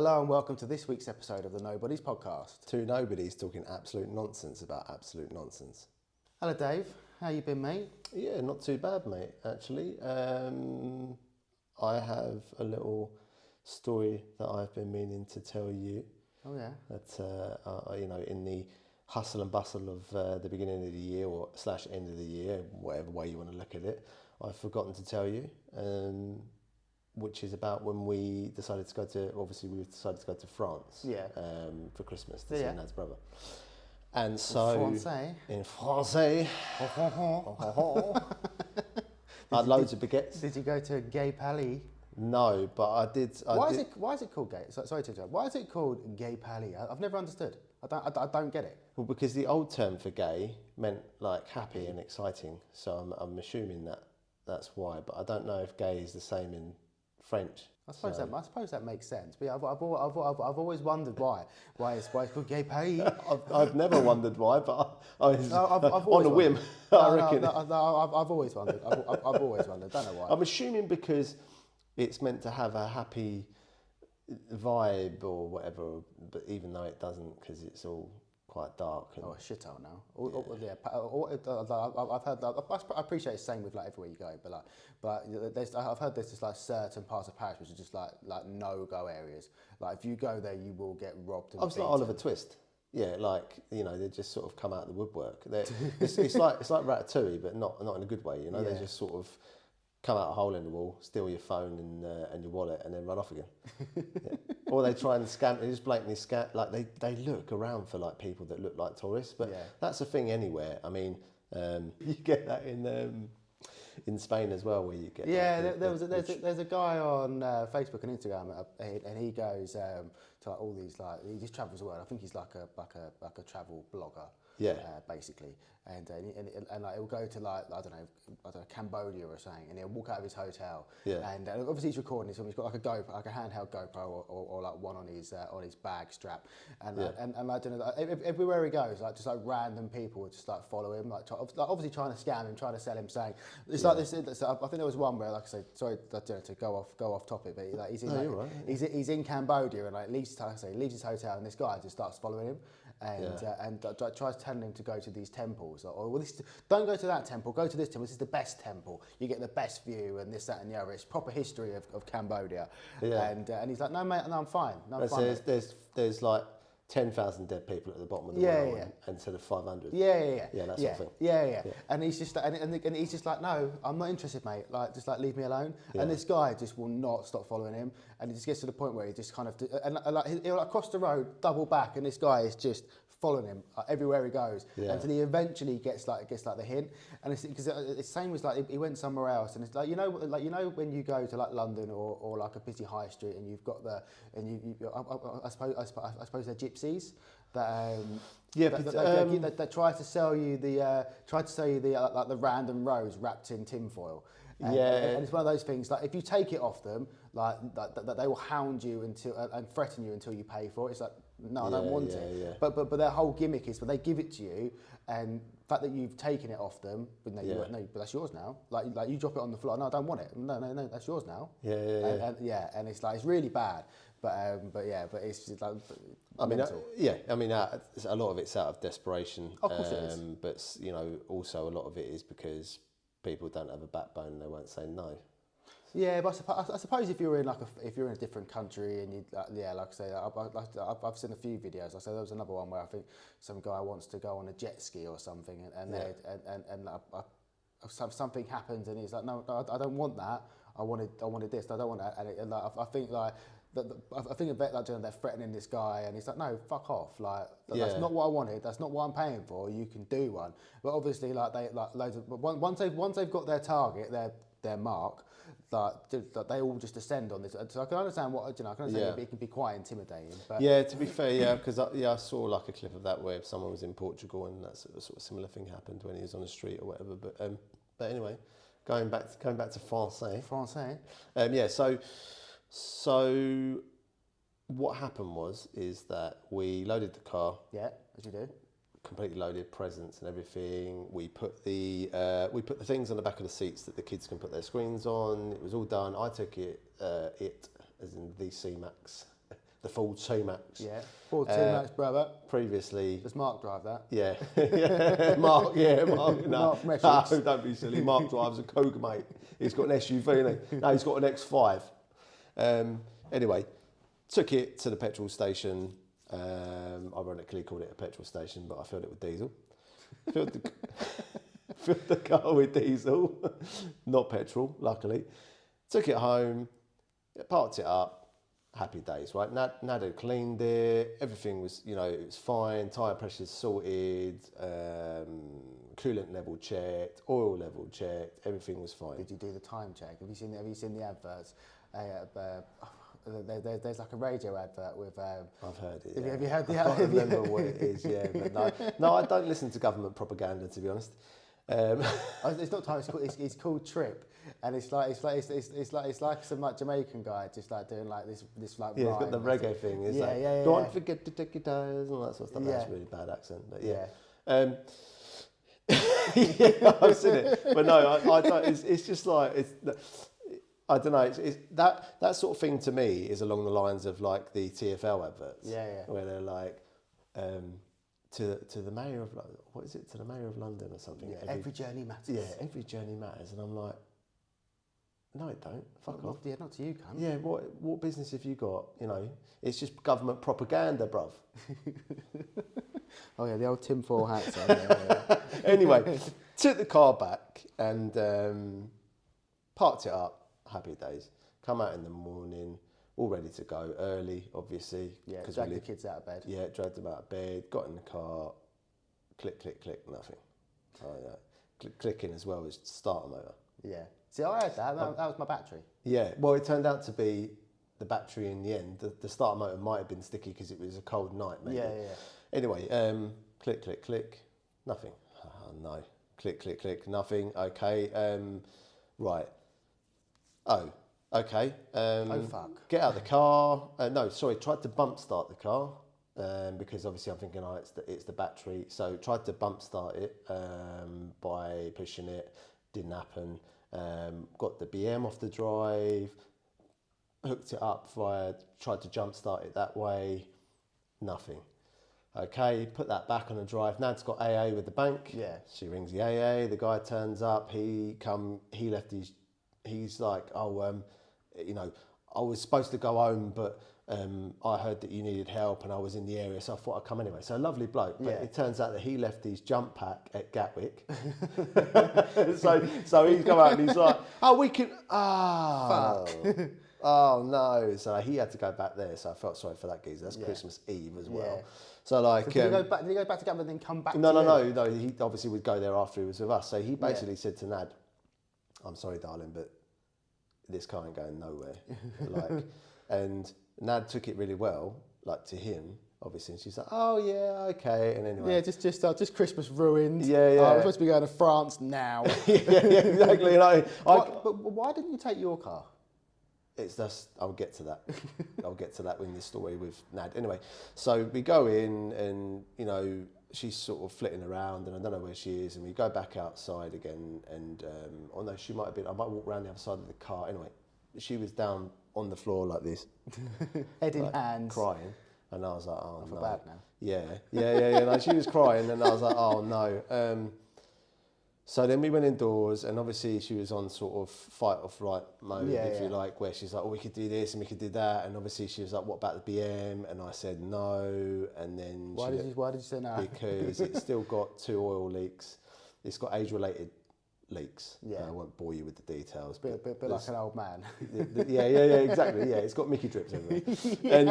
Hello and welcome to this week's episode of the Nobodies podcast. Two nobodies talking absolute nonsense about absolute nonsense. Hello Dave, how you been mate? Yeah, not too bad mate, actually. I have a little story that I've been meaning to tell you. Oh yeah? That, in the hustle and bustle of the beginning of the year or / end of the year, whatever way you want to look at it, I've forgotten to tell you. Which is about when we decided to go to France. Yeah. For Christmas to see Yeah. Nad's brother. And so in Francais, I had loads of baguettes. Did you go to Gay Palais? No, but I did. Why is it called gay? Sorry to interrupt. Why is it called Gay Palais? I've never understood. I don't get it. Well, because the old term for gay meant like happy and exciting, so I'm assuming that's why. But I don't know if gay is the same in French. I suppose that makes sense. But yeah, I've always wondered why it's called Gay Palais. I've never wondered why, but I was I've on a whim. I reckon. I've always wondered. I've always wondered. Don't know why. I'm assuming because it's meant to have a happy vibe or whatever, but even though it doesn't, because it's all quite dark. And a shithole now. I've heard. I appreciate it's the same with like everywhere you go, but I've heard there's just like certain parts of Paris which are just like no-go areas. Like if you go there, you will get robbed. And I was like Oliver Twist. Yeah, they just sort of come out of the woodwork. It's like Ratatouille, but not in a good way. Yeah. They just sort of come out a hole in the wall, steal your phone and your wallet, and then run off again. Yeah. Or they try and scam. They just blatantly scam. Like they look around for like people that look like tourists, but that's a thing anywhere. I mean, you get that in Spain as well, where you get. Yeah, there's a guy on Facebook and Instagram, and he goes to like all these he just travels the world. I think he's like a travel blogger. Yeah. Basically, and like he'll go to I don't know Cambodia or something, and he'll walk out of his hotel. Yeah. And obviously he's recording this, so he's got like a GoPro, like a handheld GoPro, or like one on his bag strap, and I don't know, everywhere he goes, like just like random people would just like follow him, like obviously trying to scam him, trying to sell him, saying it's like this. I think there was one where, like I said, sorry to go off topic, but like he's in he's in Cambodia and like leaves his hotel, and this guy just starts following him. And tries telling him to go to these temples, don't go to that temple, go to this temple. This is the best temple. You get the best view, and this, that, and the other. It's proper history of Cambodia. Yeah. And he's like, no, mate, no, I'm fine. No, I'm fine. There's like 10,000 dead people at the bottom of the well instead of 500. Yeah, that sort of thing. Yeah. And he's just and he's just like, no, I'm not interested, mate. Like, just like leave me alone. Yeah. And this guy just will not stop following him, and it just gets to the point where he just kind of he'll like cross the road, double back, and this guy is just following him everywhere he goes, until he eventually gets like the hint. And it's because it's same as like he went somewhere else, and it's like you know when you go to like London or like a busy high street, and you've got I suppose they're gypsies that that try to sell you the random rose wrapped in tinfoil. And it's one of those things, like if you take it off them, like they will hound you until and threaten you until you pay for it. It's like, no, I don't want it. Yeah. But their whole gimmick is when they give it to you, and the fact that you've taken it off them, but but that's yours now. Like you drop it on the floor. No, I don't want it. No, that's yours now. Yeah. And it's like it's really bad. But it's just like mental. A lot of it's out of desperation. Of course it is. But also a lot of it is because people don't have a backbone and they won't say no. Yeah, but I suppose if you're in a different country and like I say, I've seen a few videos. I say there was another one where I think some guy wants to go on a jet ski or something, and something happens, and he's like, no, I don't want that. I wanted this. I don't want that. And I think like. I think they're threatening this guy, and he's like, no, fuck off. Like that's not what I wanted. That's not what I'm paying for. You can do one, but obviously, once they've got their target, their mark, they all just descend on this. So I can understand I can understand it can be quite intimidating. But to be fair, because I saw like a clip of that where someone was in Portugal and that sort of similar thing happened when he was on the street or whatever. But anyway, going back to Francais. So what happened is that we loaded the car. Yeah, as you do. Completely loaded, presents and everything. We put the things on the back of the seats that the kids can put their screens on. It was all done. I took it as in the C-Max the full 2 Max. Yeah. 14 Max, brother. Previously. Does Mark drive that? Yeah. Mark, no, Mark from no, Essex. don't be silly. Mark drives a Cougar, mate. He's got an SUV, hasn't he? No, he's got an X5. Anyway, took it to the petrol station. Ironically called it a petrol station, but I filled it with diesel. Filled the car with diesel, not petrol, luckily. Took it home, parked it up, happy days, right? Nad had cleaned it, everything was, it was fine, tyre pressure's sorted, coolant level checked, oil level checked, everything was fine. Did you do the time check? Have you seen the adverts? There's like a radio advert with. I've heard it. Have you heard the? I can't remember what it is. Yeah, but no, I don't listen to government propaganda, to be honest. It's not time. It's called Trip, and it's like some like Jamaican guy just like doing like this like. Yeah, it's got the reggae thing. It's don't forget to take your tires and all that sort of stuff. Yeah. That's a really bad accent, but yeah. Yeah, I've seen it, but no, I don't. It's just like I don't know. It's that sort of thing to me is along the lines of like the TFL adverts. Yeah. Where they're like, to the mayor of what is it? To the mayor of London or something. Yeah, every journey matters. Yeah, every journey matters, and I'm like, no, it don't. Fuck off. Yeah, not to you, cunt. Yeah, what business have you got? It's just government propaganda, bruv. Oh yeah, the old tinfoil hats on. Yeah. Anyway, took the car back and parked it up. Happy days. Come out in the morning, all ready to go, early, obviously. Yeah, dragged the kids out of bed. Yeah, dragged them out of bed, got in the car, click, click, click, nothing. Oh, yeah. Clicking as well as starter motor. Yeah. See, I had that. That was my battery. Yeah, well, it turned out to be the battery in the end. The starter motor might have been sticky because it was a cold night, maybe. Yeah. Anyway, click, click, click, nothing. Oh, no. Click, click, click, nothing. Okay, right. Oh, okay. Oh, fuck. Get out of the car. Tried to bump start the car because obviously I'm thinking, it's the battery. So tried to bump start it by pushing it. Didn't happen. Got the BM off the drive. Hooked it up tried to jump start it that way. Nothing. Okay, put that back on the drive. Nad's got AA with the bank. Yeah. She rings the AA. The guy turns up. He's like, I was supposed to go home, but I heard that you needed help and I was in the area, so I thought I'd come anyway. So a lovely bloke, but it turns out that he left his jump pack at Gatwick. so he's come out and he's like, fuck. Oh no. So he had to go back there, so I felt sorry for that geezer. That's Christmas Eve as well. Yeah. So like, did he go back to Gatwick and then come back? No. He obviously would go there after he was with us. So he basically said to Nad, I'm sorry, darling, but this car ain't going nowhere. And Nad took it really well, like to him, obviously. And she's like, oh yeah, okay. And anyway, yeah, just Christmas ruined. Yeah. I'm supposed to be going to France now. yeah, exactly. But why didn't you take your car? It's just, I'll get to that. I'll get to that in the story with Nad. Anyway, so we go in and she's sort of flitting around and I don't know where she is, and we go back outside again and she might have been, I might walk around the other side of the car. Anyway, she was down on the floor like this. Head in hands. Crying. And I was like, oh no. I feel bad now. Yeah. No, she was crying and I was like, oh no. So then we went indoors and obviously she was on sort of fight or flight mode, if you like, where she's like, oh, we could do this and we could do that. And obviously she was like, what about the BM? And I said no. And then why did you say no? Because it's still got 2 oil leaks. It's got age-related leaks. Yeah. I won't bore you with the details. Bit like an old man. Yeah, exactly. Yeah, it's got Mickey drips everywhere. And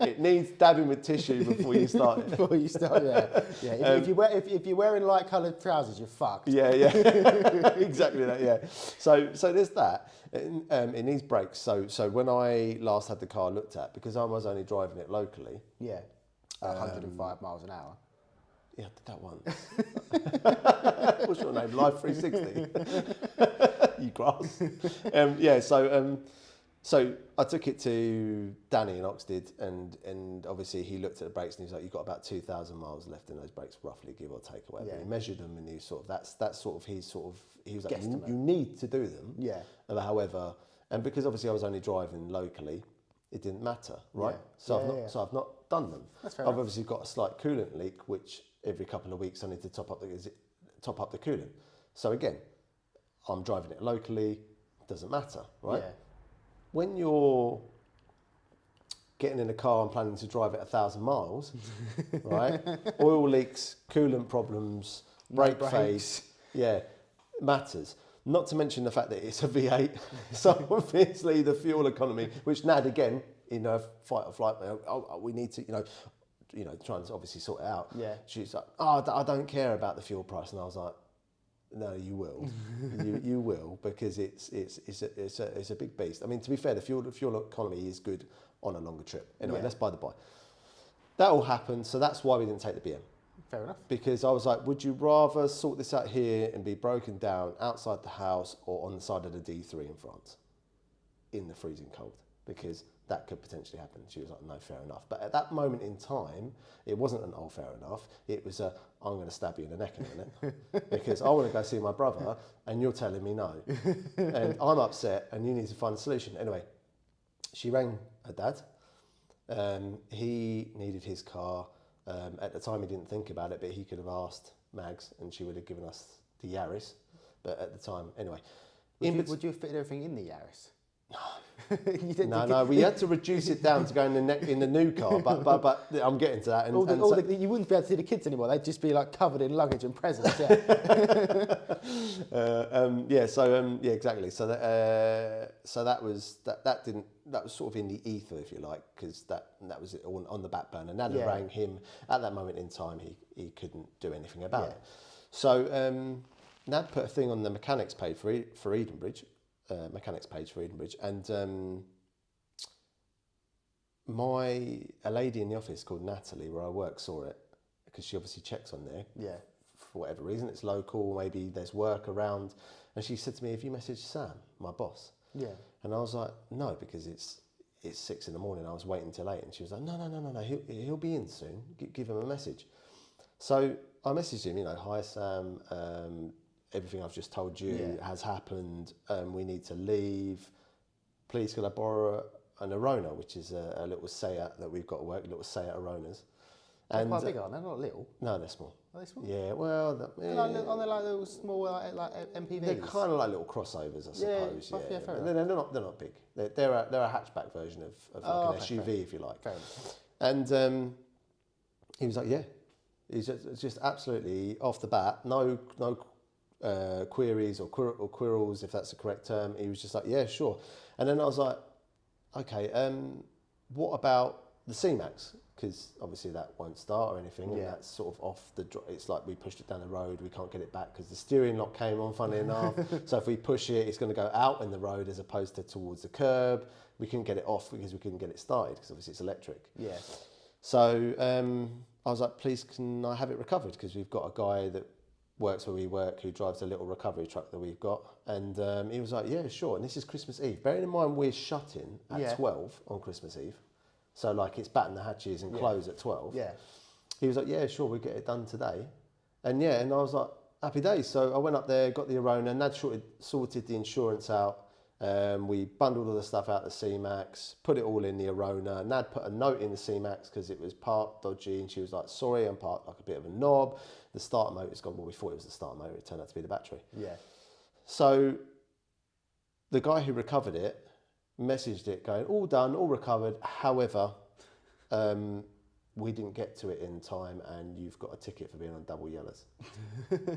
it needs dabbing with tissue before you start it. Before you start, yeah. If you're wearing light coloured trousers, you're fucked. Yeah. Exactly that. Yeah. So there's that. It needs brakes. So when I last had the car looked at, because I was only driving it locally. Yeah. 105 miles an hour. Yeah, I did that once. What's your name? Live 360. You grass. So I took it to Danny in Oxted, and obviously he looked at the brakes and he's like, you've got about 2,000 miles left in those brakes, roughly, give or take away. Yeah. He measured them and he was like, Guesstimate. you need to do them. Yeah. However, and because obviously I was only driving locally, it didn't matter, right? Yeah. So I've not done them. That's fair I've enough. obviously got a slight coolant leak, which every couple of weeks I need to top up the coolant. So again, I'm driving it locally, doesn't matter, right? Yeah. When you're getting in a car and planning to drive it 1,000 miles, right? Oil leaks, coolant problems, brake fades, matters. Not to mention the fact that it's a V8, so obviously the fuel economy, which Nad again, fight or flight, we need to, trying to obviously sort it out. Yeah. She's like, I don't care about the fuel price, and I was like, no, you will, you will, because it's a big beast. I mean, to be fair, the fuel economy is good on a longer trip. Anyway, let's by the by. That all happened, so that's why we didn't take the BM. Fair enough. Because I was like, would you rather sort this out here and be broken down outside the house or on the side of the D3 in France in the freezing cold? Because that could potentially happen. She was like, no, fair enough. But at that moment in time, it wasn't an fair enough. It was a, I'm going to stab you in the neck in a minute because I want to go see my brother and you're telling me no. And I'm upset and you need to find a solution. Anyway, she rang her dad. He needed his car. At the time, he didn't think about it, but he could have asked Mags and she would have given us the Yaris. But at the time, anyway. Would you have fitted everything in the Yaris? No, we had to reduce it down to go in the new car, but I'm getting to that. And, you wouldn't be able to see the kids anymore. They'd just be like covered in luggage and presents. Exactly. So that was sort of in the ether, if you like, because that was it on the back burner. Nad rang him at that moment in time. He couldn't do anything about it. So Nad put a thing on the mechanics page for Edenbridge. And a lady in the office called Natalie, where I work, saw it because she obviously checks on there. Yeah. For whatever reason, it's local. Maybe there's work around, and she said to me, "Have you messaged Sam, my boss?" Yeah. And I was like, "No, because it's 6 a.m. I was waiting till 8." And she was like, "No. He'll be in soon. Give him a message." So I messaged him. Hi Sam. Everything I've just told you has happened. We need to leave. Please, could I borrow an Arona, which is a little Seat that we've got to work, little Seat Aronas. They're quite big, aren't they? Not little. No, they're small. Are they small? Yeah, well... Are they like little small like MPVs? They're kind of like little crossovers, I suppose. Yeah, fair enough. They're not big. They're a hatchback version of like an SUV, if you like. Fair enough. And he was like, yeah. He's just absolutely off the bat, no queries or quirrels, if that's the correct term. He was just like, yeah, sure. And then I was like, okay, what about the C-Max? Because obviously that won't start or anything, and that's sort of off the... It's like we pushed it down the road, we can't get it back because the steering lock came on, funnily enough. So if we push it, it's going to go out in the road as opposed to towards the curb. We couldn't get it off because we couldn't get it started because obviously it's electric. Yeah. So I was like, please, can I have it recovered? Because we've got a guy that works where we work who drives a little recovery truck that we've got. And he was like, yeah, sure. And this is Christmas Eve. Bearing in mind we're shutting at 12 on Christmas Eve. So like it's batten the hatches and close at 12. Yeah. He was like, yeah, sure, we'll get it done today. And I was like, happy days. So I went up there, got the Arona, Nad sorted the insurance out. We bundled all the stuff out the C-Max, put it all in the Arona. Nad put a note in the C-Max because it was parked dodgy, and she was like, sorry, I'm parked like a bit of a knob. The starter motor's gone. Well, we thought it was the starter motor. It turned out to be the battery. Yeah. So the guy who recovered it messaged it going, all done, all recovered. However, we didn't get to it in time and you've got a ticket for being on double yellows.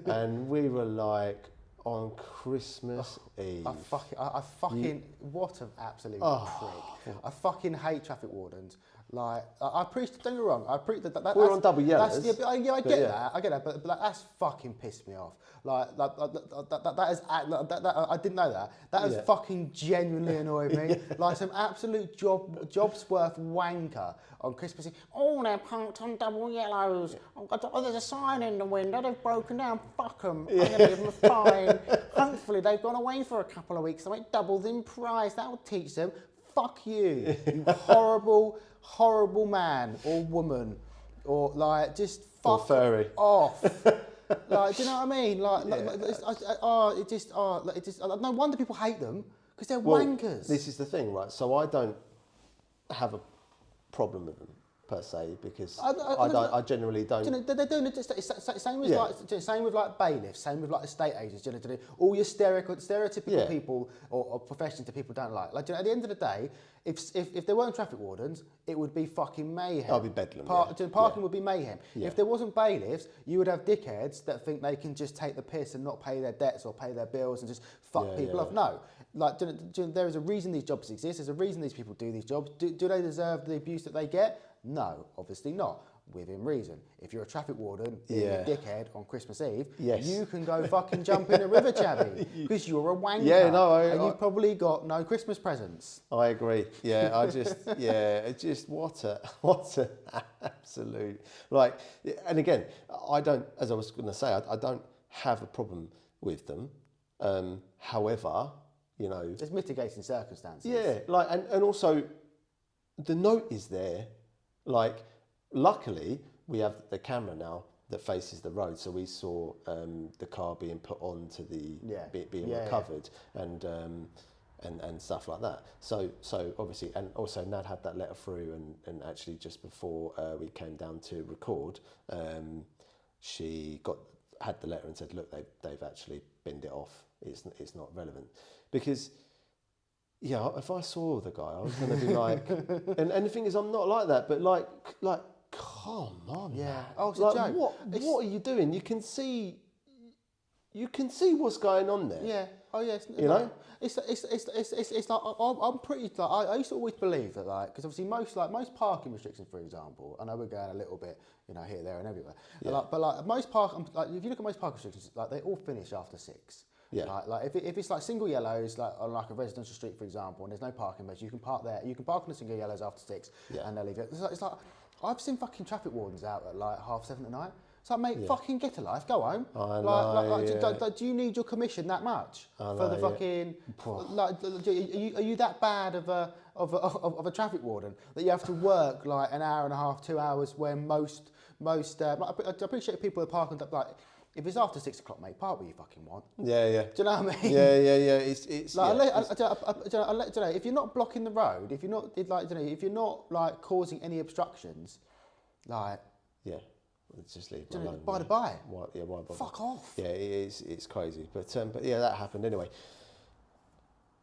And we were like, on Christmas Eve. I fucking what an absolute prick. I fucking hate traffic wardens. Like, I appreciate, don't get me wrong, I appreciate that. We're on double yellows. I get that, but like, that's fucking pissed me off. That is, I didn't know that. That has fucking genuinely annoyed me. Like some absolute job's worth wanker on Christmas Eve. Oh, they're parked on double yellows. Oh, there's a sign in the window, they've broken down, fuck them. I'm going to give them a fine. Hopefully they've gone away for a couple of weeks, they might double in price, that'll teach them. Fuck you, you horrible man or woman, or like just fuck off. Like, do you know what I mean? No wonder people hate them because they're wankers. This is the thing, right? So I don't have a problem with them per se, because I generally don't. Do you know, they're doing it. Same with same with like bailiffs, same with like estate agents. Do you know, all your stereotypical people or professions that people don't like. Like, do you know, at the end of the day, if there weren't traffic wardens, it would be fucking mayhem. It'd be bedlam. Parking would be mayhem. Yeah. If there wasn't bailiffs, you would have dickheads that think they can just take the piss and not pay their debts or pay their bills and just fuck people off. No. Like, there is a reason these jobs exist. There's a reason these people do these jobs. Do they deserve the abuse that they get? No, obviously not. Within reason. If you're a traffic warden being a dickhead on Christmas Eve, you can go fucking jump in a river, chavvy, because you're a wanker. Yeah, no, and you've probably got no Christmas presents. I agree. Yeah, it's just what a absolute, like, and again, I don't, as I was going to say, I don't have a problem with them. However, you know, there's mitigating circumstances. Yeah, like, and also the note is there. Like, luckily, we have the camera now that faces the road, so we saw the car being put onto the being recovered and stuff like that. So obviously, and also Nad had that letter through, and actually just before we came down to record, she had the letter and said, look, they've actually binned it off. It's not relevant, because. Yeah, if I saw the guy, I was going to be like, and the thing is, I'm not like that, but like, come on, man. Oh, it's like, a joke. What are you doing? You can see what's going on there. Yeah. Oh, yes. You know, it's like I'm pretty like I used to always believe that, like, because obviously most parking restrictions, for example, I know we're going a little bit, you know, here, there, and everywhere. Yeah. But most if you look at most parking restrictions, like, they all finish after 6. Yeah. Like if it's like single yellows, like on like a residential street, for example, and there's no parking measure, you can park there. You can park on the single yellows after 6, and they'll leave it. It's like I've seen fucking traffic wardens out at like 7:30 at night. It's like, mate, fucking get a life, go home. I know, do you need your commission that much for the fucking? Like, are you that bad of a traffic warden that you have to work like an hour and a half, 2 hours, when most I appreciate people are parking up like. If it's after 6 o'clock, mate, park where you fucking want. Yeah, yeah. Do you know what I mean? Yeah. It's like, if you're not blocking the road, if you're not like causing any obstructions, like let's just leave it alone. By the by. Why bother? Fuck off. Yeah, it's crazy, but yeah, that happened anyway.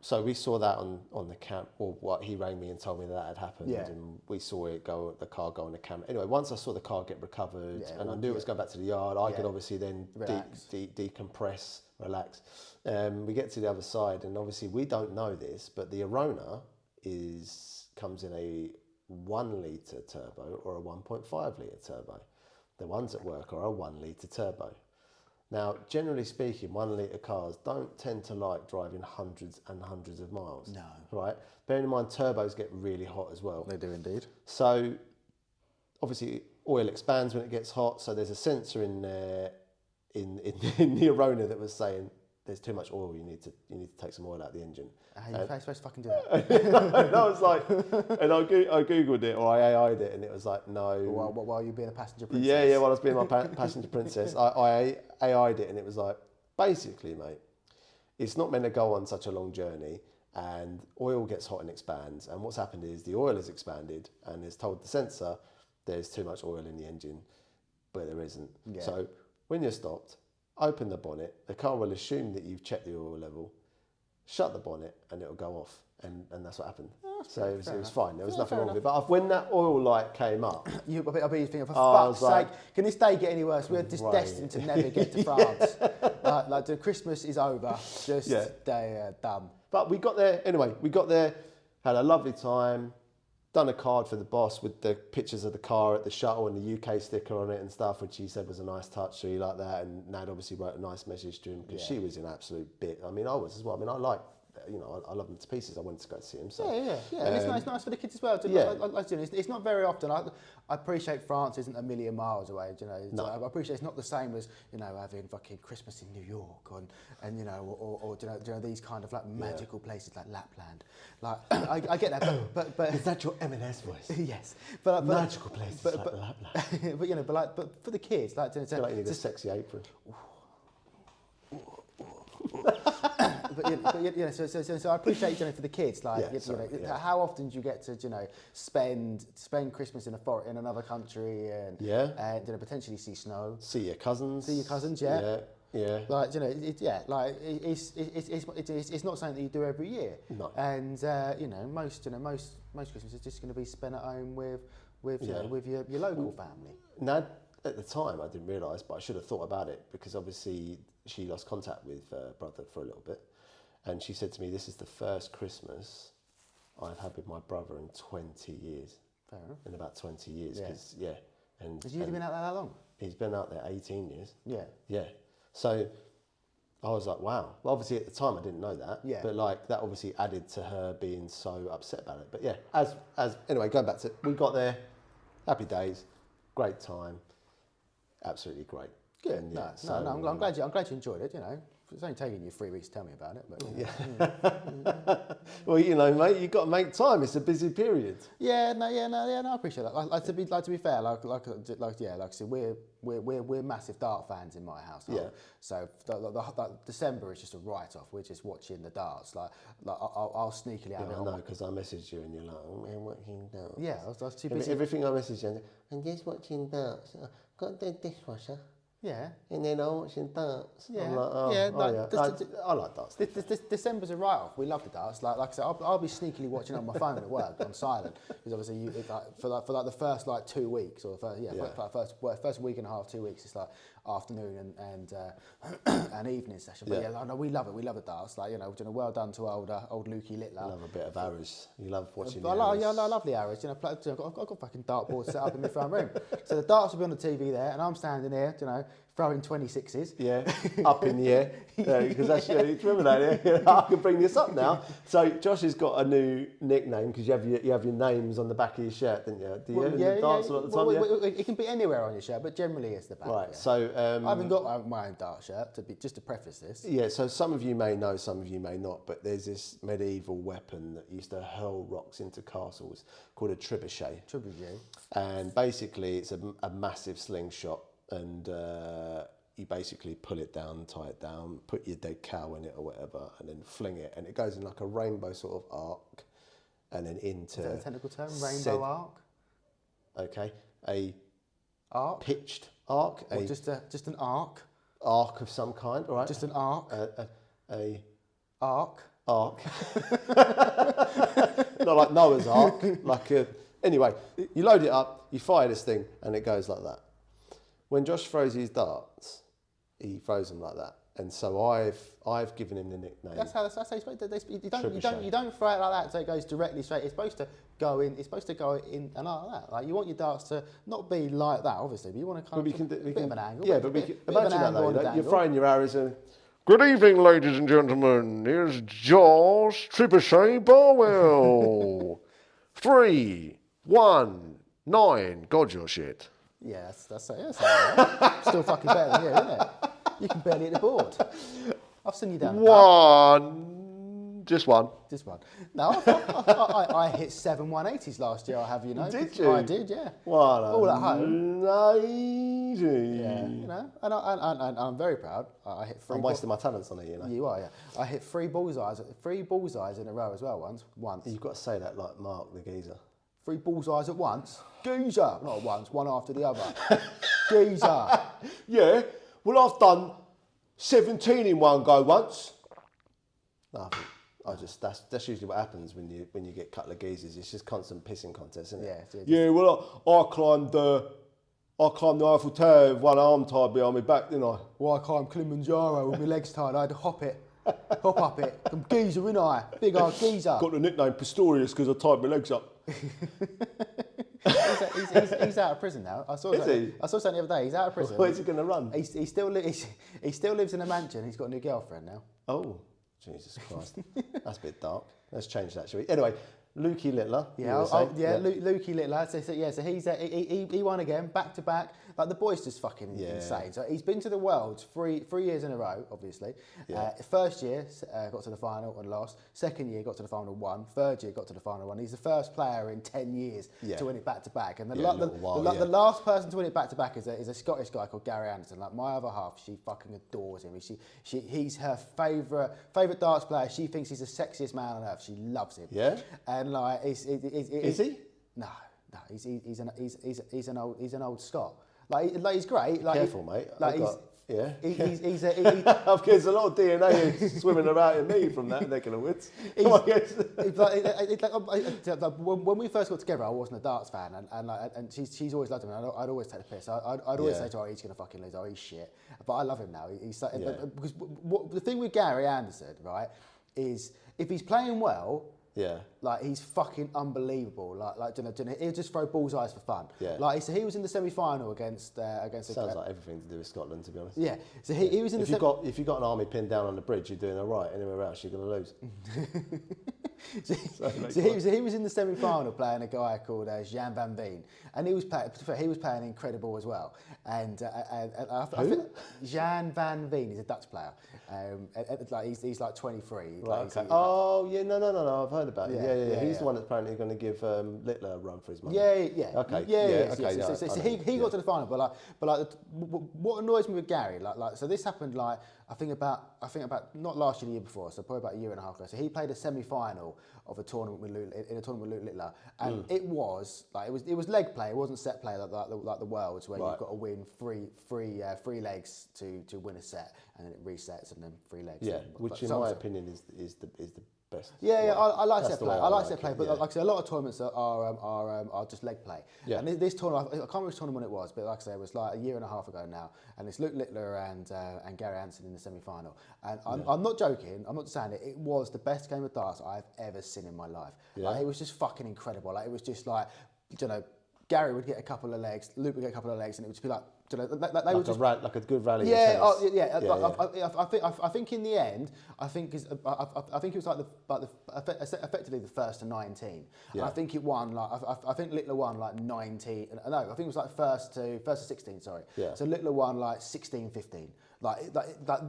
So we saw that on the cam, or what he rang me and told me that had happened, and we saw the car go on the camera. Anyway, once I saw the car get recovered, and I knew it was going back to the yard, I could obviously then decompress, relax. We get to the other side, and obviously we don't know this, but the Arona comes in a 1 litre turbo or a 1.5 litre turbo. The ones at work are a 1 litre turbo. Now, generally speaking, 1 litre cars don't tend to like driving hundreds and hundreds of miles. No. Right? Bearing in mind, turbos get really hot as well. They do indeed. So, obviously, oil expands when it gets hot. So there's a sensor in there, in the Arona that was saying there's too much oil. You need to take some oil out of the engine. How are you supposed to fucking do that? And I was like, and I googled it, or I AI'd it, and it was like, no. While you being a passenger princess? Yeah, while I was being my passenger princess, I AI'd it, and it was like, basically, mate, it's not meant to go on such a long journey, and oil gets hot and expands, and what's happened is the oil has expanded, and it's told the sensor there's too much oil in the engine, but there isn't. Yeah. So when you're stopped, open the bonnet, the car will assume that you've checked the oil level, shut the bonnet, and it'll go off, and that's what happened. So it was fine. There was nothing wrong with it. But when that oil light came up, I'll be thinking, for fuck's sake, can this day get any worse? We're just destined to never get to France. Like the Christmas is over. Just dumb. But we got there anyway. We got there, had a lovely time. Done a card for the boss with the pictures of the car at the shuttle and the UK sticker on it and stuff, which he said was a nice touch. So he liked that, and Nad obviously wrote a nice message to him because she was an absolute bit. I mean, I was as well. I mean, I like, I love him to pieces. I wanted to go see him. So yeah. And it's nice for the kids as well. It's not very often. I appreciate France isn't a million miles away. No. I appreciate it's not the same as having fucking Christmas in New York and or these kind of like magical places like Lapland. Like I get that, but is that your M&S voice? Yes, but magical places like Lapland. but for the kids, like you need a sexy apron. So I appreciate, for the kids, like, how often do you get to, spend Christmas in another country and potentially see snow, see your cousins, yeah. Like, it's not something that you do every year. No. And most Christmas is just going to be spent at home with your local family. Now, at the time, I didn't realise, but I should have thought about it, because obviously she lost contact with her brother for a little bit, and she said to me, "This is the first Christmas I've had with my brother in 20 years." Fair enough. In about 20 years, because and has he been out there that long? He's been out there 18 years. Yeah. So I was like, wow. Well, obviously at the time I didn't know that. Yeah. But like that obviously added to her being so upset about it. But yeah, as anyway, going back to, we got there, happy days, great time, absolutely great. Good. And, I'm glad you enjoyed it. It's only taking you 3 weeks to tell me about it, but well, mate, you've got to make time. It's a busy period. I appreciate that. Like to be fair, like I said, we're massive dart fans in my household. Yeah. So the December is just a write-off. We're just watching the darts. Like I'll sneakily have it on. I know, because I messaged you and you're like, "Oh man, watching darts." Yeah, I was too busy. Everything I messaged you, I'm just watching darts. I've got the dishwasher. Yeah. And then I'm watching darts. Yeah. I'm like, I like darts. December's a write-off. We love the darts. Like I said, I'll be sneakily watching on my phone at work on silent, because obviously for the first 2 weeks, or for first week and a half, 2 weeks, it's like afternoon and an evening session. But we love it. We love the darts. Like, well done to old Lukey Littler. I love a bit of arrows. You love watching. I love the arrows. I've got fucking dartboards set up in my front room. So the darts will be on the TV there, and I'm standing here, throwing 26s. Yeah, up in the air. Because that's, remember that? Yeah? I can bring this up now. So Josh has got a new nickname, because you have your names on the back of your shirt, didn't you? Do you? Darts all at the time. It can be anywhere on your shirt, but generally it's the back. Right. Yeah. So I haven't got my own dart shirt just to preface this. Yeah. So some of you may know, some of you may not, but there's this medieval weapon that used to hurl rocks into castles called a trebuchet. And basically, it's a massive slingshot. And you basically pull it down, tie it down, put your dead cow in it or whatever, and then fling it, and it goes in like a rainbow sort of arc, and then into... Is that a technical term? Rainbow arc? Okay. A arc? Pitched arc. Or just an arc? Arc of some kind, all right? Just an arc? A arc? Arc. Not like Noah's Ark. Anyway, you load it up, you fire this thing, and it goes like that. When Josh throws his darts, he throws them like that, and so I've given him the nickname. That's how you don't throw it like that, so it goes directly straight. It's supposed to go in. It's supposed to go in and like that. Like, you want your darts to not be like that, obviously, but you want to kind of a bit of an angle. Yeah, but imagine that though. You're throwing your arrows and. Good evening, ladies and gentlemen. Here's Josh Trebuchet Barwell. 3, 1, 9. God, you're shit. Yeah, that's right. Still fucking better than you, isn't it? You can barely hit the board. I've seen you down the One. Just one. No, I hit 7 180s last year, I have, Did you? I did, yeah. What all at home. Lady. Yeah, and I'm very proud. I hit 3. I'm wasting my talents on it, You are, yeah. I hit 3 bullseyes in a row as well once. You've got to say that like Mark the geezer. 3 bullseyes at once? Geezer! Not at once, one after the other. Geezer! Yeah, well, I've done 17 in one go once. No, that's usually what happens when you get a couple of geezers. It's just constant pissing contest, isn't it? Yeah, well, I climbed the Eiffel Tower with one arm tied behind my back, didn't I? Well, I climbed Kilimanjaro with my legs tied. I had to hop up it. I'm geezer, innit I? Big old geezer. Got the nickname Pistorius because I tied my legs up. He's out of prison now. I saw something the other day. He's out of prison. Where's he going to run? He still lives in a mansion. He's got a new girlfriend now. Oh, Jesus Christ. That's a bit dark. Let's change that, shall we? Anyway, Lukey Littler. Yeah, Lukey Littler. So he won again, back to back. Like the boy's just fucking insane. So he's been to the Worlds three years in a row, obviously. First year got to the final and lost. Second year got to the final, won. Third year got to the final, won. He's the first player in 10 years to win it back to back. And the last person to win it back to back is a Scottish guy called Gary Anderson. Like my other half, she fucking adores him. He's her favourite darts player. She thinks he's the sexiest man on earth. She loves him. Yeah. And like, is he? No, he's an old Scot. Like he's great. Like careful, mate. Yeah. He's there's a lot of DNA swimming around in me from that neck of the woods. When we first got together, I wasn't a darts fan, and she's always loved him. And I'd always take the piss. I'd always say to her, he's gonna fucking lose. Oh, he's shit. But I love him now. Because the thing with Gary Anderson, right, is if he's playing well. Yeah. Like he's fucking unbelievable. He'll just throw bullseyes for fun. Yeah. Like so he was in the semi-final against. Sounds like everything to do with Scotland, to be honest. Yeah. So he was in if you got an army pinned down on the bridge, you're doing all right. Anywhere else, you're going to lose. He was in the semi-final playing a guy called Jan van Veen, and he was playing incredible as well. And I think Jan van Veen, he's a Dutch player. He's like 23. Right, okay. No. I've heard about it. Yeah. He's the one that's apparently going to give Littler a run for his money. Yeah. Okay. So he got to the final, but what annoys me with Gary, so this happened I think about not last year, the year before, so probably about a year and a half ago. So he played a semi-final of a tournament with Luke Littler, and it was leg play. It wasn't set play like the Worlds where you've got to win three legs to win a set, and then it resets and then 3 legs. Yeah, which in my opinion is the best. Yeah, I like set play. I like set play, but like I say, a lot of tournaments are just leg play. Yeah. And this tournament, I can't remember which tournament it was, but like I say, it was like a year and a half ago now, and it's Luke Littler and Gary Anderson in the semi-final. And I'm not joking. I'm not saying it. It was the best game of darts I've ever seen in my life. Yeah. Like, it was just fucking incredible. Like it was just like, Gary would get a couple of legs, Luke would get a couple of legs, and it would just be like, they would just like a good rally. Yeah, I think in the end, I think it was effectively the first to 19. Yeah. And I think it won I think Littler won like 19. No, I think it was like first to 16. Sorry. Yeah. So Littler won like 16-15. Like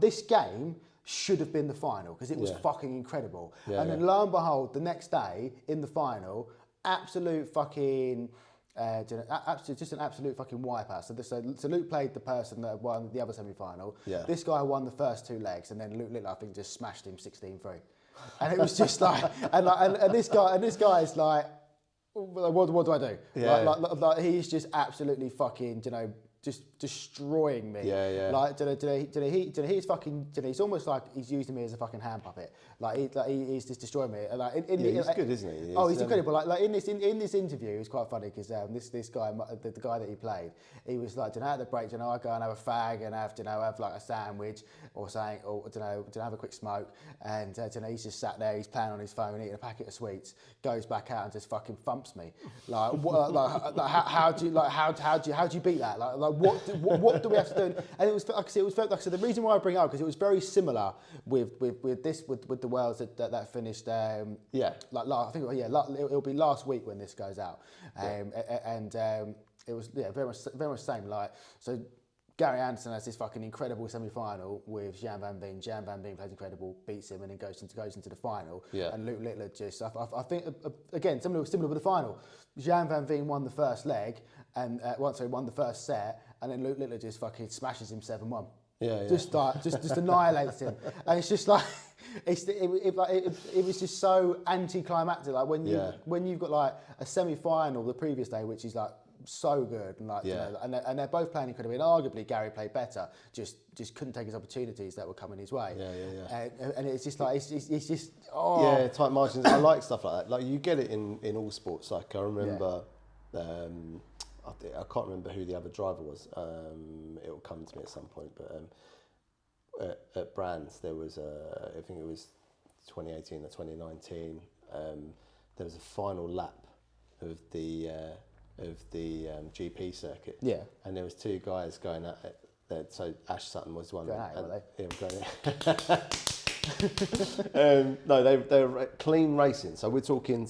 this game should have been the final because it was fucking incredible. Yeah, and then lo and behold, the next day in the final, absolute fucking. Just an absolute fucking wipeout. So Luke played the person that won the other semi-final. Yeah. This guy won the first 2 legs, and then Luke Littler, I think, just smashed him 16-3. And it was just like, and this guy is like, what do I do? Yeah. Like he's just absolutely fucking, just destroying me. Yeah. Like, he's fucking, it's almost like he's using me as a fucking hand puppet. He's just destroying me. He's good, isn't he? He's incredible. Like in this interview, it was quite funny because this guy, the guy that he played, he was like, at the break, I go and have a fag and have like a sandwich or something, or have a quick smoke, and he's just sat there, he's playing on his phone, eating a packet of sweets, goes back out and just fucking thumps me. Like, how do you beat that? Like what do we have to do? And it was like I said, the reason why I bring it up because it was very similar with the Worlds that finished. I think it'll be last week when this goes out, it was very much same. Like so. Gary Anderson has this fucking incredible semi-final with Jan van Veen. Jan van Veen plays incredible, beats him, and then goes into the final. Yeah. And Luke Littler just, I think, again, similar with the final. Jan van Veen won the first leg, and won the first set, and then Luke Littler just fucking smashes him 7-1. Yeah. Just annihilates him, and it's just like it was just so anticlimactic. Like when you've got like a semi-final the previous day, which is like so good, and and they're both playing incredibly. And arguably Gary played better, just couldn't take his opportunities that were coming his way. And it's just like it's just tight margins. I like stuff like that. Like you get it in all sports. Like I remember. I can't remember who the other driver was. It'll come to me at some point. But at Brands, there was I think it was 2018 or 2019. There was a final lap of the GP circuit. Yeah. And there was 2 guys going at it. So Ash Sutton was one. No, they were clean racing. So we're talking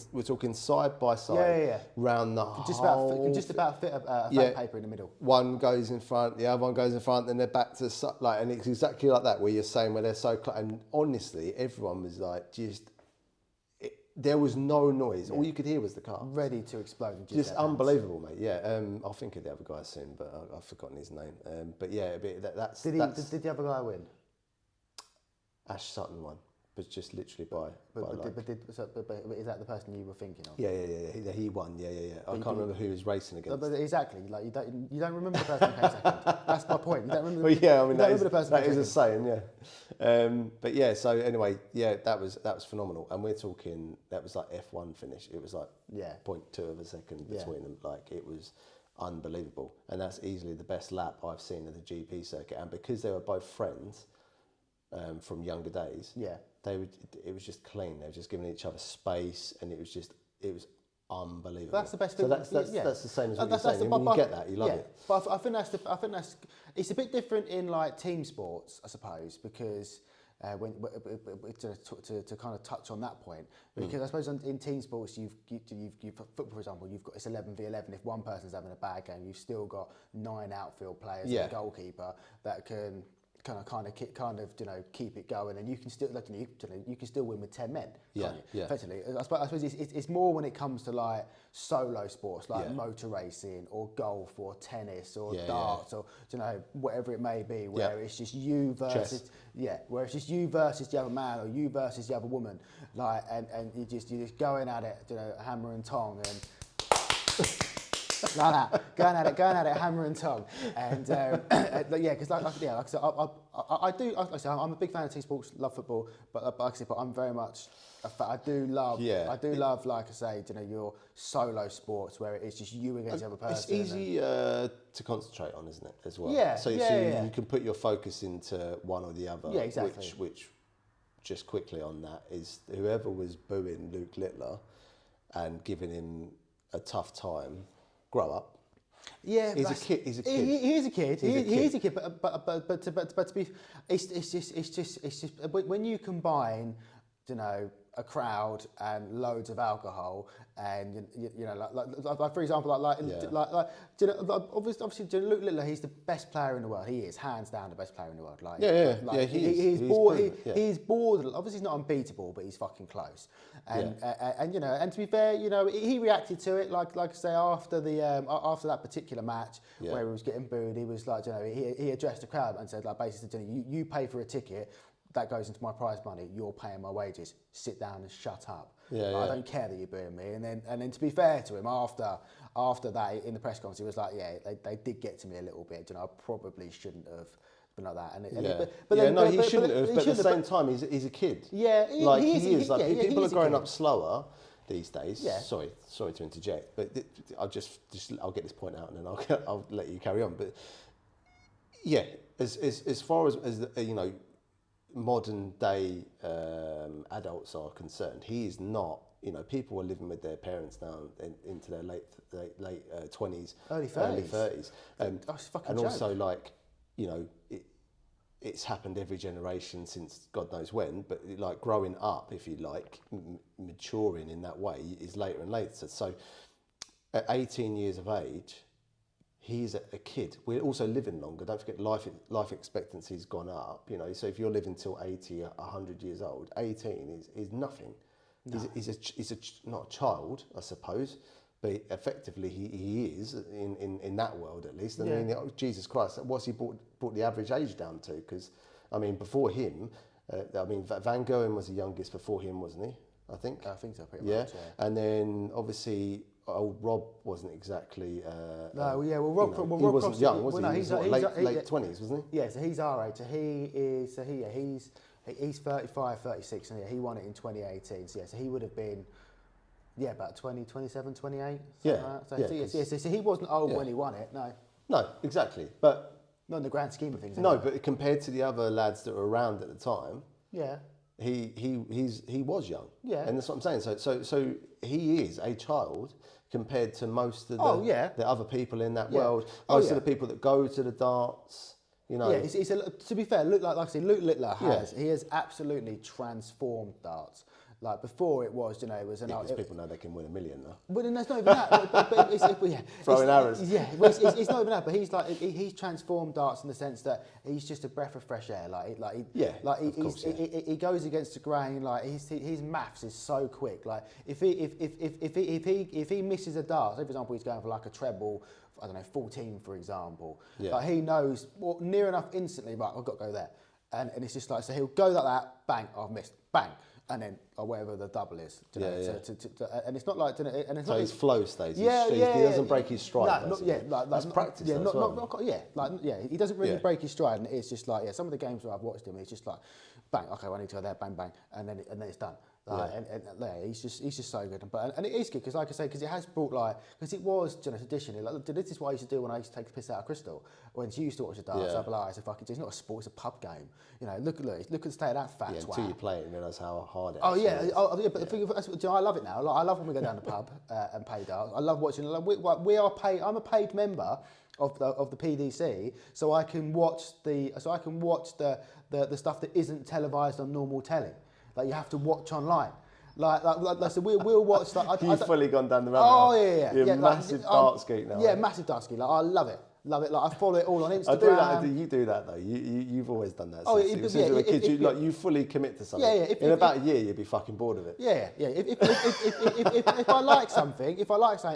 side by side, round the whole. Just about fit a fake paper in the middle. One goes in front, the other one goes in front, then they're back to like, and it's exactly like that where you're saying where they're so close. And honestly, everyone was like there was no noise. All you could hear was the car ready to explode. Just unbelievable, mate. Yeah, I'll think of the other guy soon, but I've forgotten his name. But yeah, that's. Did the other guy win? Ash Sutton won, but just literally by. But is that the person you were thinking of? Yeah. He won. Yeah. I can't remember who he was racing against. But exactly, like you don't remember the person who came second. That's my point. You don't remember. Well, yeah, I mean that is a saying, yeah. But yeah, so anyway, yeah, that was phenomenal, and we're talking that was like F1 finish. It was like 0.2 of a second between them. Like it was unbelievable, and that's easily the best lap I've seen of the GP circuit. And because they were both friends. From younger days, it was just clean. They were just giving each other space, and it was unbelievable. That's the best thing. So that's the same as what you're saying. When you get that, you love it. But I think that's it's a bit different in like team sports, I suppose, because when to kind of touch on that point, because I suppose in team sports you've football, for example, you've got it's 11v11. If one person's having a bad game, you've still got 9 outfield players and a goalkeeper that can. Kind of keep it going, and you can still you can still win with 10 men. Effectively, I suppose it's more when it comes to like solo sports like motor racing or golf or tennis or darts or whatever it may be, where it's just you versus where it's just you versus the other man or you versus the other woman, like and you're just going at it, hammer and tong and. Like that, going at it, hammer and tongue, and because like I said, I'm a big fan of team sports, love football, but like I said, I'm very much, I do love, like I say, your solo sports where it's just you against the other person. It's easy to concentrate on, isn't it, as well? So you can put your focus into one or the other. Yeah, exactly. Which just quickly on that is whoever was booing Luke Littler and giving him a tough time. Grow up. Yeah, he's a kid. He is a kid. He is a kid. But to be, it's just when you combine, a crowd and loads of alcohol, and like for example, obviously Luke Littler, he's the best player in the world. He is hands down the best player in the world. He's bored. Obviously, he's not unbeatable, but he's fucking close. And and to be fair, he reacted to it like I say after that particular match where he was getting booed. He was like, he addressed the crowd and said, like, basically, you pay for a ticket. That goes into my prize money. You're paying my wages. Sit down and shut up. I don't care that you're booing me. And then to be fair to him, after that in the press conference, he was like, they did get to me a little bit. I probably shouldn't have been like that. He shouldn't have. But at the same time, he's a kid. Yeah, he is. People are growing up slower these days. Yeah. Sorry to interject, but I'll get this point out and then I'll let you carry on. But yeah, as far as modern day adults are concerned, he is not. People are living with their parents now into their late 20s, early 30s. And also it's happened every generation since God knows when. But like growing up, if you like, maturing in that way is later and later. So at 18 years of age. He's a kid. We're also living longer. Don't forget, life expectancy's gone up. So if you're living till 80, 100 years old, 18 is nothing. No. He's not a child, I suppose, but effectively he is in that world at least. And I mean, Jesus Christ, what's he brought the average age down to? Because before him, Van Gogh was the youngest before him, wasn't he? I think so, pretty much. Yeah, and then obviously. Old Rob wasn't exactly. Rob. He wasn't young, was he? He was late 20s, wasn't he? Yeah, so he's our age. So he's 35, 36, and he won it in 2018. So he would have been, about 27, 28. So he wasn't old when he won it. No, exactly. But not in the grand scheme of things. No, but compared to the other lads that were around at the time. Yeah. He was young. Yeah. And that's what I'm saying. So he is a child compared to most of the other people in that world. Most of the people that go to the darts, You know, Yeah, to be fair, like I said, Luke Littler has absolutely transformed darts. Like before, it was, it was because people know they can win $1 million now. Well, there's not even that. But Throwing arrows. Yeah, well, it's not even that. But he's transformed darts in the sense that he's just a breath of fresh air. He goes against the grain. Like his maths is so quick. Like if he misses a dart, say for example he's going for like a treble, I don't know, 14 for example. Yeah. Like he knows near enough instantly. Right, I've got to go there, and it's just like so he'll go like that. Bang, I've missed. Bang. And then, or whatever the double is, and it's not like, and it's so not his flow stays. He doesn't break his stride. That's practice. Yeah, as well. He doesn't really break his stride, and it's just like some of the games where I've watched him, it's just like, bang, okay, I need to go there, bang, bang, and then it's done. He's just so good, and it is good because, like I say, because it has brought because it was traditionally this is what I used to do when I used to take the piss out of Crystal when she used to watch the darts. I'd be like, it's not a sport, it's a pub game. Look at the state of that fat twat. Until you play it and realise how hard it is. But the thing is, I love it now. I love when we go down the pub and play darts. I love watching. We are paid. I'm a paid member of the PDC, so I can watch the stuff that isn't televised on normal telly. Like you have to watch online. So we'll watch. You've fully gone down the rabbit hole. Oh yeah. You're a massive darts geek now. Yeah, massive darts geek. I love it. Like I follow it all on Instagram. I do that. You do that though. You've always done that. Since you were a kid, you fully commit to something. In about a year, you'd be fucking bored of it. Yeah. If I like something,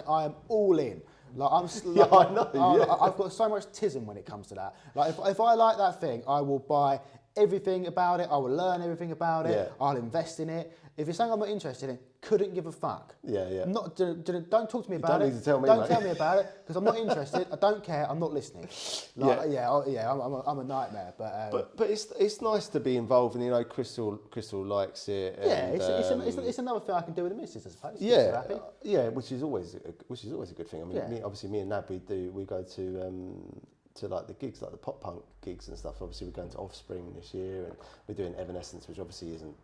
I am all in. I know. I've got so much tism when it comes to that. Like if I like that thing, I will buy everything about it. I will learn everything about it. Yeah. I'll invest in it. If it's something I'm not interested in, couldn't give a fuck. Yeah. Don't talk to me about it. Don't need to tell me. Don't tell me about it because I'm not interested. I don't care. I'm not listening. I'm a nightmare. But it's nice to be involved, and Crystal likes it. It's another thing I can do with the missus, I suppose. Which is always a good thing. I mean, obviously, me and Nab, we go to like the gigs, like the pop punk gigs and stuff. Obviously, we're going to Offspring this year, and we're doing Evanescence, which obviously isn't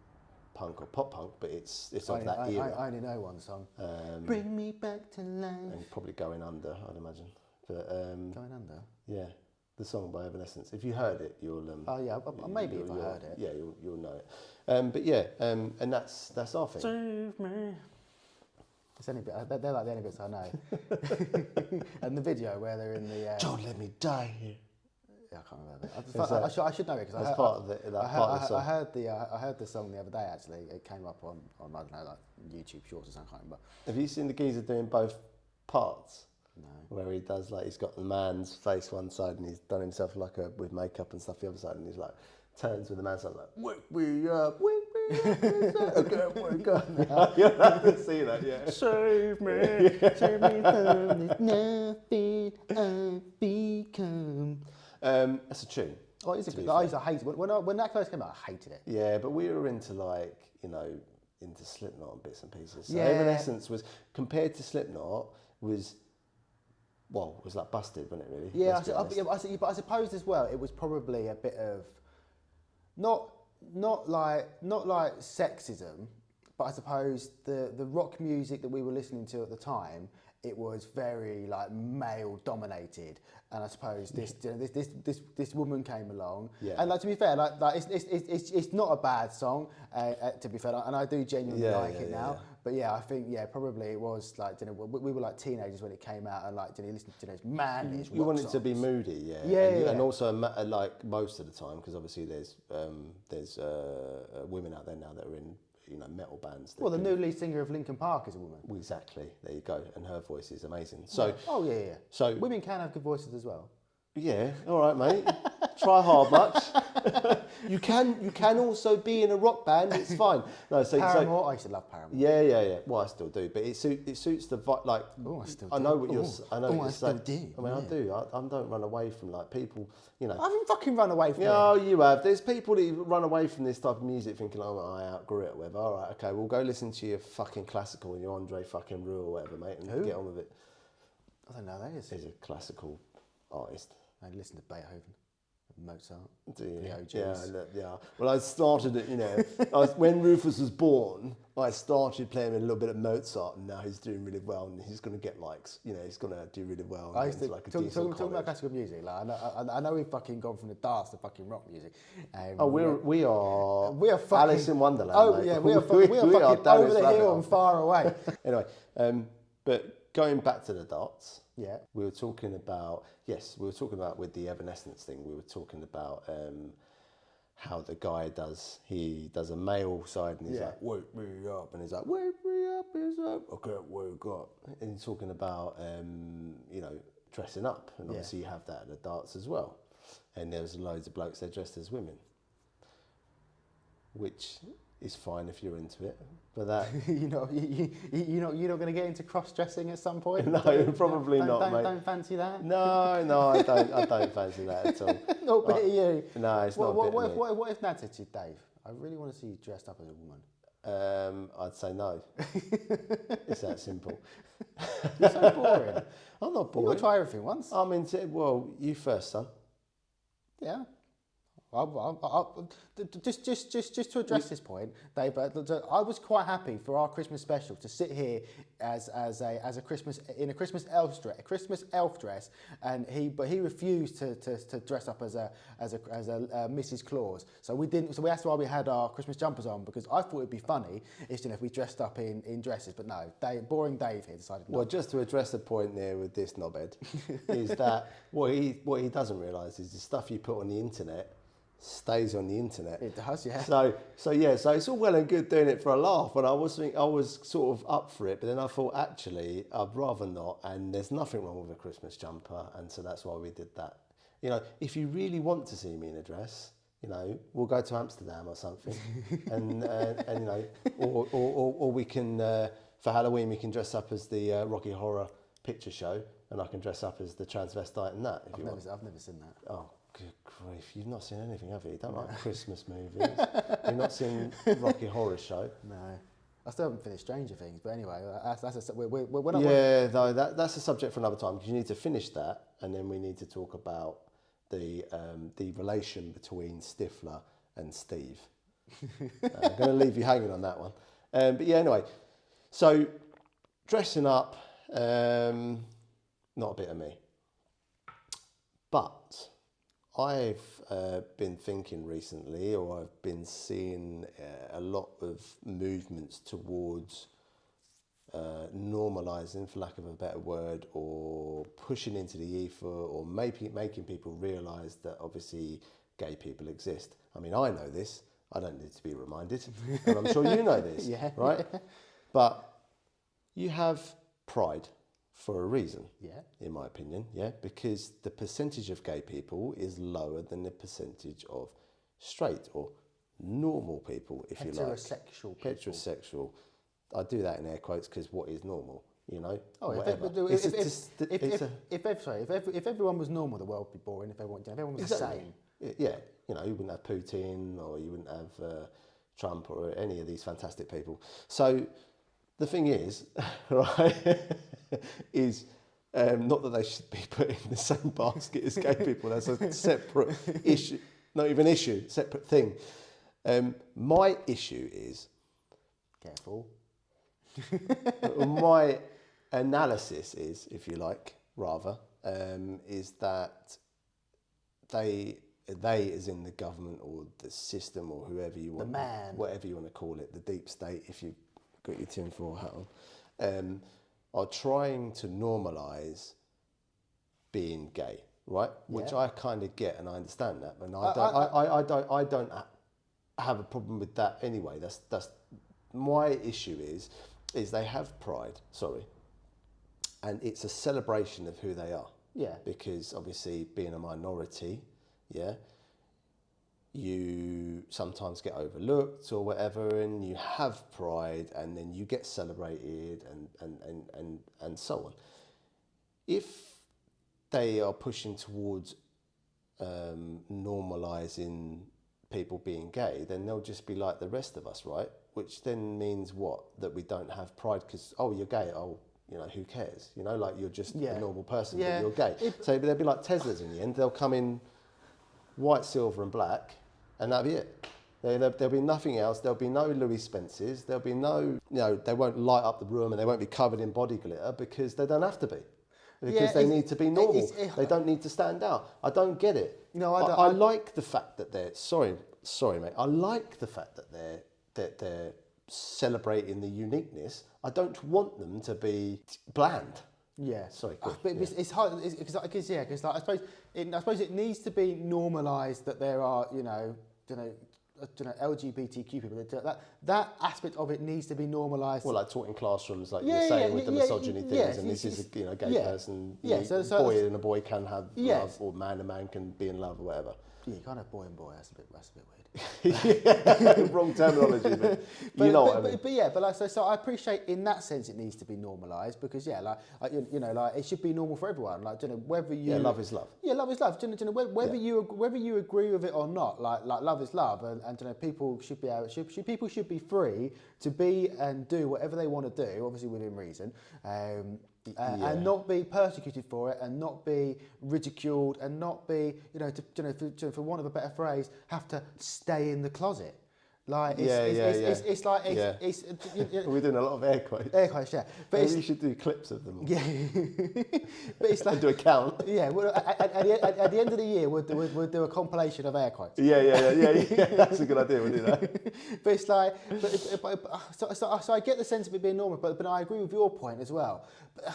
punk or pop punk, but it's of that era. I only know one song. Bring me back to life. And probably Going Under, I'd imagine. But Going Under. Yeah, the song by Evanescence. If you heard it, you'll. Maybe if I heard it. Yeah, you'll know it. And that's our thing. Save me. It's only they're like the only bits I know. And the video where they're in the. Don't let me die here. Yeah, I can't remember. I should know it because I heard the song the other day. Actually, it came up on I don't know, like YouTube Shorts or something. But have you seen the geezer doing both parts? No. Where he does he's got the man's face one side and he's done himself with makeup and stuff the other side, and he's like turns with the man's side like wake me up, okay, wake up. You'll have to see that, yeah. Save me from this nothing I've become. That's a tune. Oh, it's a good. I used to hate it when that first came out. I hated it. Yeah, but we were into into Slipknot and bits and pieces. So yeah. Evanescence was compared to Slipknot was like busted, wasn't it? Really? Yeah, but I suppose as well it was probably a bit of not like sexism, but I suppose the rock music that we were listening to at the time, it was very like male dominated, and I suppose this woman came along, and like to be fair, like it's not a bad song, to be fair, and I do genuinely like it now. But I think probably it was like we were like teenagers when it came out, and like listening to this man. You want it to be moody, and also like most of the time, because obviously there's women out there now that are in metal bands. Well, the new lead singer of Linkin Park is a woman. Exactly. There you go. And her voice is amazing. So. Oh yeah. So women can have good voices as well. Yeah. All right, mate. Try hard much. You can also be in a rock band. It's fine. No, Paramore. I used to love Paramore. Yeah. Well, I still do, but it suits the like. Oh, I still do. I know what you're. I know what you're saying. Do. I mean, I do. I don't run away from like people. I haven't fucking run away from it. Oh, you have. There's people that run away from this type of music thinking, oh, I outgrew it or whatever. All right, okay, we'll go listen to your fucking classical and your Andre fucking Rieu or whatever, mate, and get on with it. I don't know who that is. He's a classical artist. I listen to Beethoven. Mozart. Yeah, The OGs. yeah. Well, I started it, when Rufus was born, I started playing a little bit of Mozart, and now he's doing really well, and he's going to get he's going to do really well. I And used get to into like a decent talk about college. classical music. Like I know we've fucking gone from the dance to fucking rock music. We are fucking Alice in Wonderland. Oh mate. yeah, we are fucking over the hill and far away. Anyway, but going back to the darts, Yeah. we were talking about with the Evanescence thing. We were talking about how the guy does a male side, and he's like, wake me up, and he's like, wake me up, he's like, I can't wake up, and he's talking about dressing up, and obviously you have that at the darts as well, and there's loads of blokes that are dressed as women, which is fine if you're into it, but that you're not going to get into cross dressing at some point. No, probably not, mate. Don't fancy that. No, I don't fancy that at all. Not a bit of you. No, it's not a bit of me. What if Nat said to you, Dave, I really want to see you dressed up as a woman? I'd say no. It's that simple. You're so boring. I'm not You've got bored. to try everything once. I'm into it. Well, you first, son. Yeah. Just to address this point, Dave, I was quite happy for our Christmas special to sit here as a Christmas elf dress, and he refused to dress up as a Mrs. Claus. So we didn't. So that's why we had our Christmas jumpers on, because I thought it'd be funny if we dressed up in dresses. But no, boring Dave here decided not. Well, just to address the point there with this knobhead, is that what he doesn't realise is the stuff you put on the internet stays on the internet. It does, yeah. So it's all well and good doing it for a laugh, and I was sort of up for it, but then I thought actually I'd rather not, and there's nothing wrong with a Christmas jumper, and so that's why we did that. If you really want to see me in a dress, we'll go to Amsterdam or something, and or we can for Halloween we can dress up as the Rocky Horror Picture Show, and I can dress up as the transvestite in that. I've never seen that. Oh, good grief. You've not seen anything, have you? You don't like Christmas movies. You've not seen Rocky Horror Show. No. I still haven't finished Stranger Things, but anyway, that's that's a subject for another time, because you need to finish that, and then we need to talk about the relation between Stifler and Steve. I'm going to leave you hanging on that one. But yeah, anyway. So, dressing up, not a bit of me. But I've been thinking recently, or I've been seeing a lot of movements towards normalising, for lack of a better word, or pushing into the ether, or making people realise that obviously gay people exist. I mean, I know this. I don't need to be reminded, and I'm sure you know this, right? But you have pride for a reason, in my opinion, because the percentage of gay people is lower than the percentage of straight or normal people, if you like. Heterosexual people. Heterosexual. I do that in air quotes because what is normal, Oh, whatever. If everyone was normal, the world would be boring. If everyone was the same. Yeah, you wouldn't have Putin, or you wouldn't have Trump, or any of these fantastic people. So the thing is, right, is not that they should be put in the same basket as gay people. That's a separate issue, not even issue, separate thing. My issue is, careful. my analysis is, if you like, rather, is that they as in the government or the system or whoever you want, whatever you want to call it, the deep state, if you've got your tinfoil hat on, are trying to normalise being gay, right? Which I kind of get, and I understand that, and I don't have a problem with that anyway. That's my issue is they have pride, and it's a celebration of who they are. Yeah. Because obviously being a minority, you sometimes get overlooked or whatever, and you have pride, and then you get celebrated and so on. If they are pushing towards normalising people being gay, then they'll just be like the rest of us, right? Which then means what? That we don't have pride because, you're gay, who cares? Like you're just a normal person, but you're gay. So they'll be like Teslas in the end. They'll come in white, silver, and black, and that'll be it. There'll be nothing else. There'll be no Louis Spencers. There'll be no, they won't light up the room and they won't be covered in body glitter because they don't have to be. Because they need to be normal. They don't need to stand out. I don't get it. No, I like the fact that they're, sorry mate, I like the fact that they're celebrating the uniqueness. I don't want them to be bland. Yeah. Sorry. But it's hard because like, I suppose it needs to be normalised that there are LGBTQ people. That aspect of it needs to be normalised. Well, like taught in classrooms, like you're saying with the misogyny things, and this is a gay person. Boy and a boy can have love, or man and man can be in love, or whatever. Yeah, you can't have boy and boy. That's a bit weird. Wrong terminology, but you know what I mean. But so I appreciate in that sense it needs to be normalised because it should be normal for everyone. Like whether you love is love. Yeah, love is love. Whether you agree with it or not, like love is love, and people should be people should be free to be and do whatever they want to do, obviously within reason. And not be persecuted for it, and not be ridiculed, and not be, for want of a better phrase, have to stay in the closet. Like it's like we're doing a lot of air quotes. Air quotes, yeah. But maybe you should do clips of them. Yeah, but it's like do a count. Yeah, at the end of the year we'll do a compilation of air quotes. Yeah. That's a good idea. We'll do that. But it's like, so I get the sense of it being normal, but I agree with your point as well. But,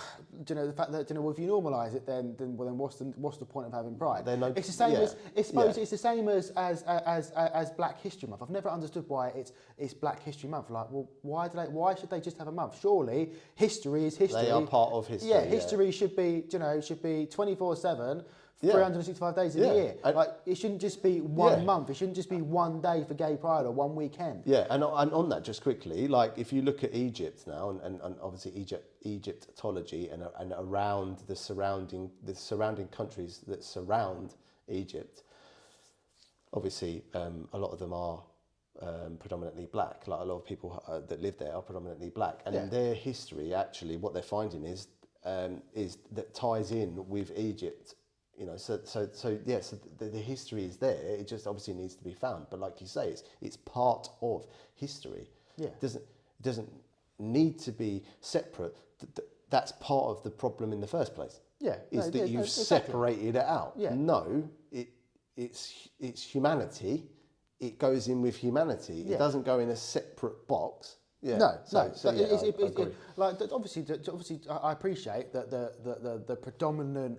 the fact that well, if you normalise it, then what's the point of having pride? It's the same as it's the same as Black History Month. I've never understood why it's Black History Month. Like, well, why should they just have a month? Surely history is history. They are part of history. Yeah, history should be 24/7. 365 days in a year. Like, it shouldn't just be one month. It shouldn't just be one day for Gay Pride or one weekend. Yeah, and on that, just quickly, like if you look at Egypt now, and obviously Egyptology and around the surrounding countries that surround Egypt, obviously a lot of them are predominantly black. Like a lot of people that live there are predominantly black, and their history actually, what they're finding is that ties in with Egypt. So the history is there. It just obviously needs to be found. But like you say, it's part of history. Yeah, it doesn't need to be separate. That's part of the problem in the first place. Yeah, you've separated it out. Yeah. No, it's humanity. It goes in with humanity. Yeah. It doesn't go in a separate box. Yeah. No. Obviously, I appreciate that the predominant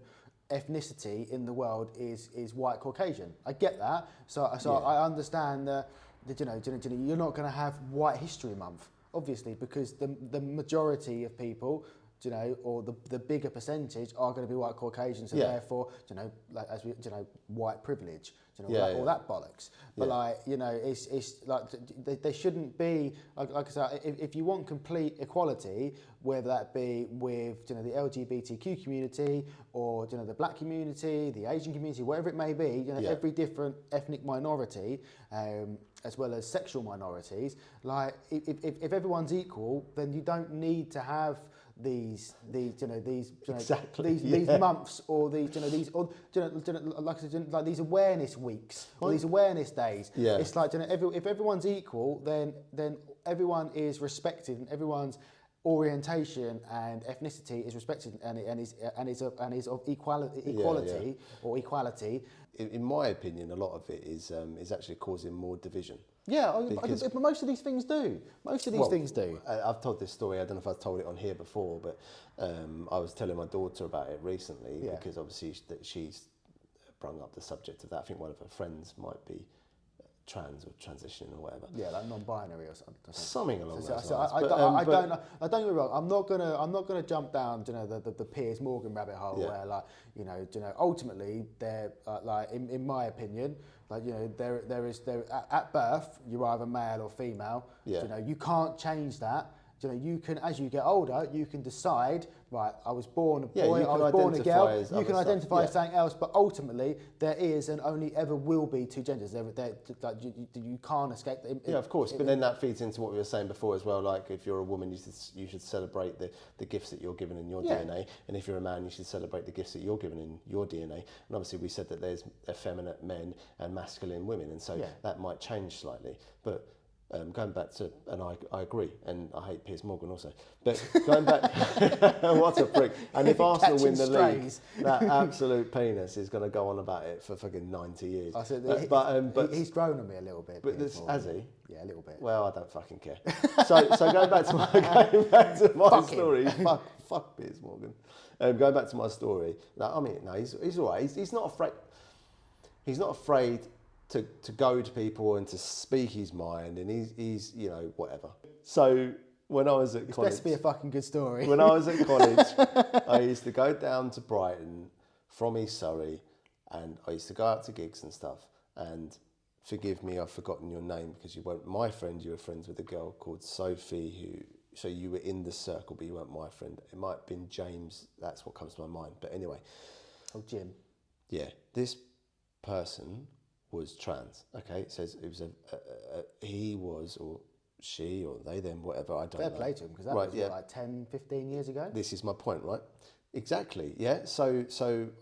ethnicity in the world is white Caucasian. I get that. So I understand that you're not going to have White History Month, obviously, because the majority of people, or the bigger percentage are going to be white Caucasians, so therefore, white privilege, all that bollocks. But it's like they shouldn't be like I said. If you want complete equality, whether that be with the LGBTQ community or the black community, the Asian community, whatever it may be, every different ethnic minority, as well as sexual minorities. Like if everyone's equal, then you don't need to have these months or like these awareness weeks or these awareness days. Yeah. It's like if everyone's equal, then everyone is respected and everyone's orientation and ethnicity is respected and is of equality or equality. In my opinion, a lot of it is actually causing more division. Yeah, but most of these things do. Things do. I've told this story. I don't know if I've told it on here before, but I was telling my daughter about it recently because obviously she's brought up the subject of that. I think one of her friends might be trans or transitioning or whatever. Yeah, like non-binary or something. Something along those lines. I don't know. I don't get me wrong. I'm not gonna jump down the Piers Morgan rabbit hole where ultimately they're in my opinion there is at birth you're either male or female. Yeah. You can't change that. you can, as you get older, you can decide, right, I was born a boy, you I can was born a girl. identify as You other can stuff. identify as something else, but ultimately there is and only ever will be two genders. You can't escape. Yeah, of course. But then that feeds into what we were saying before as well. Like, if you're a woman, you should celebrate the gifts that you're given in your DNA, and if you're a man, you should celebrate the gifts that you're given in your DNA. And obviously, we said that there's effeminate men and masculine women, and so that might change slightly. But going back to, and I agree, and I hate Piers Morgan also, but going back, what a prick. And if Arsenal win the league, that absolute penis is going to go on about it for fucking 90 years. I said, but he's grown on me a little bit. But has he? Yeah, a little bit. Well, I don't fucking care. So going back to my story, fuck Piers Morgan. Going back to my story, he's all right. He's not afraid. He's not afraid to go to people and to speak his mind, and he's whatever. So when I was at college, best to be a fucking good story. When I was at college, I used to go down to Brighton from East Surrey, and I used to go out to gigs and stuff. And forgive me, I've forgotten your name because you weren't my friend. You were friends with a girl called Sophie so you were in the circle, but you weren't my friend. It might have been James. That's what comes to my mind. But anyway. Oh, Jim. Yeah, this person was trans. Okay, it says it was he was or she or they them, whatever, I don't know. Fair play to him, because that was like 10, 15 years ago. This is my point, right? Exactly, yeah. So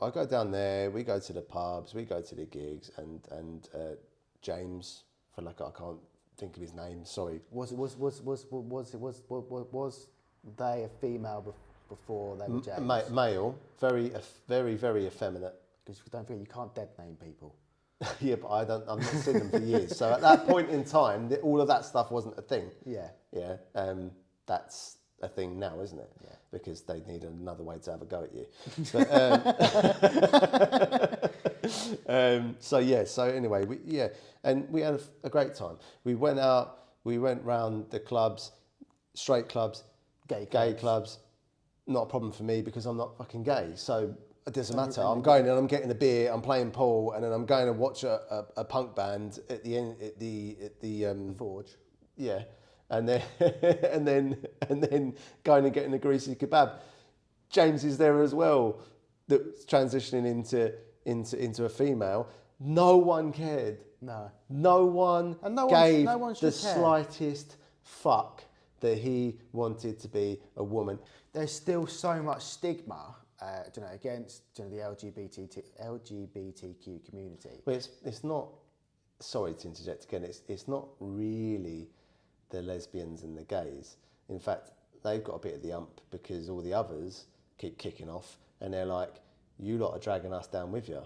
I go down there, we go to the pubs, we go to the gigs, and James, I can't think of his name, sorry. Was they a female before they were James? Male, very, very effeminate. Because don't forget, you can't dead name people. Yeah, but I've not seen them for years. So at that point in time, all of that stuff wasn't a thing. Yeah. Yeah. That's a thing now, isn't it? Yeah. Because they need another way to have a go at you. But, so anyway, we had a great time. We went out, we went round the clubs, straight clubs, gay clubs. Not a problem for me because I'm not fucking gay. So it doesn't matter. I'm going and I'm getting a beer, I'm playing pool, and then I'm going to watch a punk band at the end at the Forge. Yeah, and then and then going and getting a greasy kebab. James is there as well. That's transitioning into a female. No one cared. No one gave the slightest fuck that he wanted to be a woman. There's still so much stigma against the LGBTQ community. But it's not. Sorry to interject again. It's not really the lesbians and the gays. In fact, they've got a bit of the ump because all the others keep kicking off, and they're like, "You lot are dragging us down with you." Do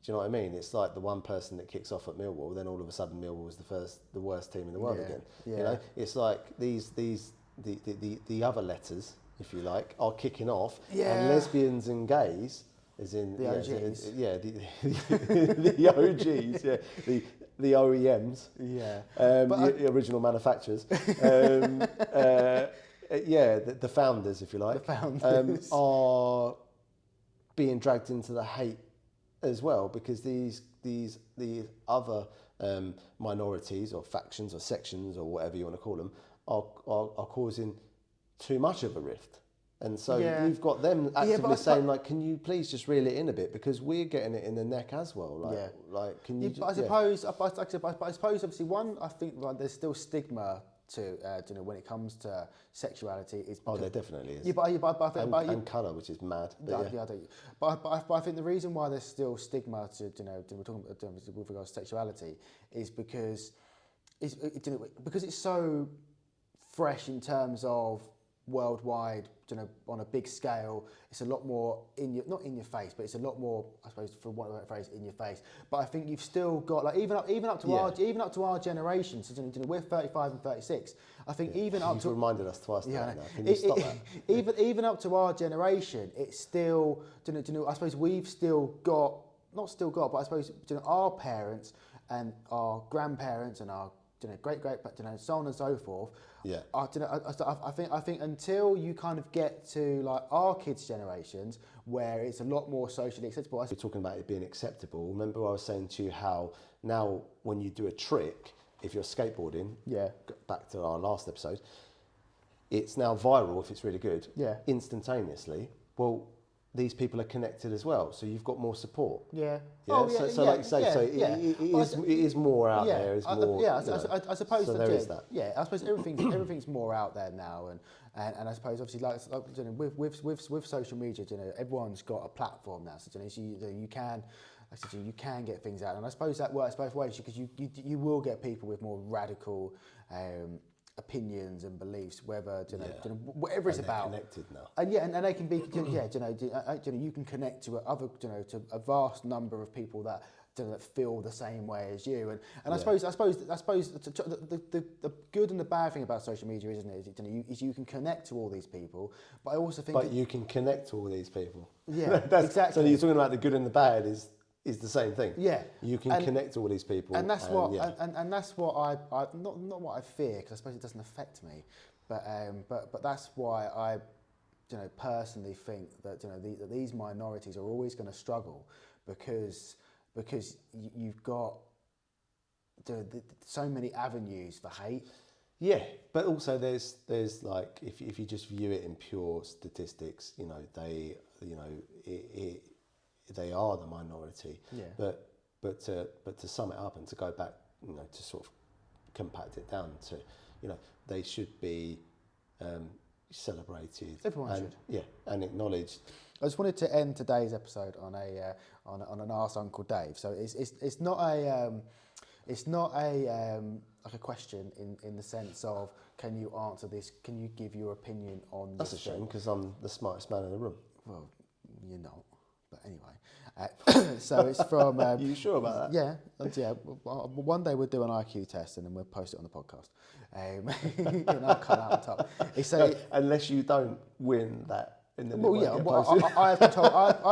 you know what I mean? It's like the one person that kicks off at Millwall, then all of a sudden Millwall is the worst team in the world again. Yeah. You know, it's like the other letters, if you like, are kicking off, and lesbians and gays, as in the OGs, the OGs, the OEMs, the original manufacturers, the founders, if you like, are being dragged into the hate as well, because these other minorities or factions or sections or whatever you want to call them are causing too much of a rift. And so you've got them actively saying, like, can you please just reel it in a bit, because we're getting it in the neck as well. Like can you? But I suppose, obviously, I think there's still stigma to when it comes to sexuality. There definitely is. Yeah, but I think and colour, which is mad. But I think the reason why there's still stigma to we're talking about with regards to sexuality is because it's so fresh in terms of worldwide, on a big scale. It's a lot more not in your face, but it's a lot more, I suppose, for one of that phrase, in your face. But I think you've still got, like, even up to our generation. So we're 35 and 36. I think even up to, you've reminded us twice now. Can you stop that? Even up to our generation, it's still, I suppose we've still got, but I suppose our parents and our grandparents and our great, so on and so forth. Yeah. I think until you kind of get to like our kids' generations, where it's a lot more socially acceptable. We're talking about it being acceptable. Remember, I was saying to you how now when you do a trick, if you're skateboarding, back to our last episode, it's now viral if it's really good, Yeah. instantaneously. Well, these people are connected as well, so you've got more support. Yeah. Yeah. Oh, yeah. So like you say, it is more out yeah, there. It's more. I suppose so that, there is that. Yeah, I suppose everything's more out there now, and I suppose obviously like you know, with social media, you know, everyone's got a platform now, so you know, you can. I said you can get things out, and I suppose that works both ways because you will get people with more radical opinions and beliefs, whether you know, whatever it's about. Connected now. And and they can be you can connect to other to a vast number of people that that feel the same way as you, and I suppose the good and the bad thing about social media, isn't it? Is you can connect to all these people, but I also think. But you can connect to all these people. Yeah, exactly. So you're talking about the good and the bad is the same thing. Yeah, you can connect to all these people, and that's and that's what I not what I fear, because I suppose it doesn't affect me, but that's why I personally think that that these minorities are always going to struggle because you've got so many avenues for hate. Yeah, but also there's like if you just view it in pure statistics, they are the minority. Yeah. But to sum it up and to go back, to sort of compact it down to, they should be celebrated. Everyone should. Yeah, and acknowledged. I just wanted to end today's episode on an Ask Uncle Dave. So it's not a like a question in the sense of, can you answer this? Can you give your opinion on this? That's a shame, because I'm the smartest man in the room. Well, you're not. But anyway, so it's from. You sure about that? Yeah, one day we'll do an IQ test and then we'll post it on the podcast. And I'll come out on top. Unless you don't win that. Well, yeah, I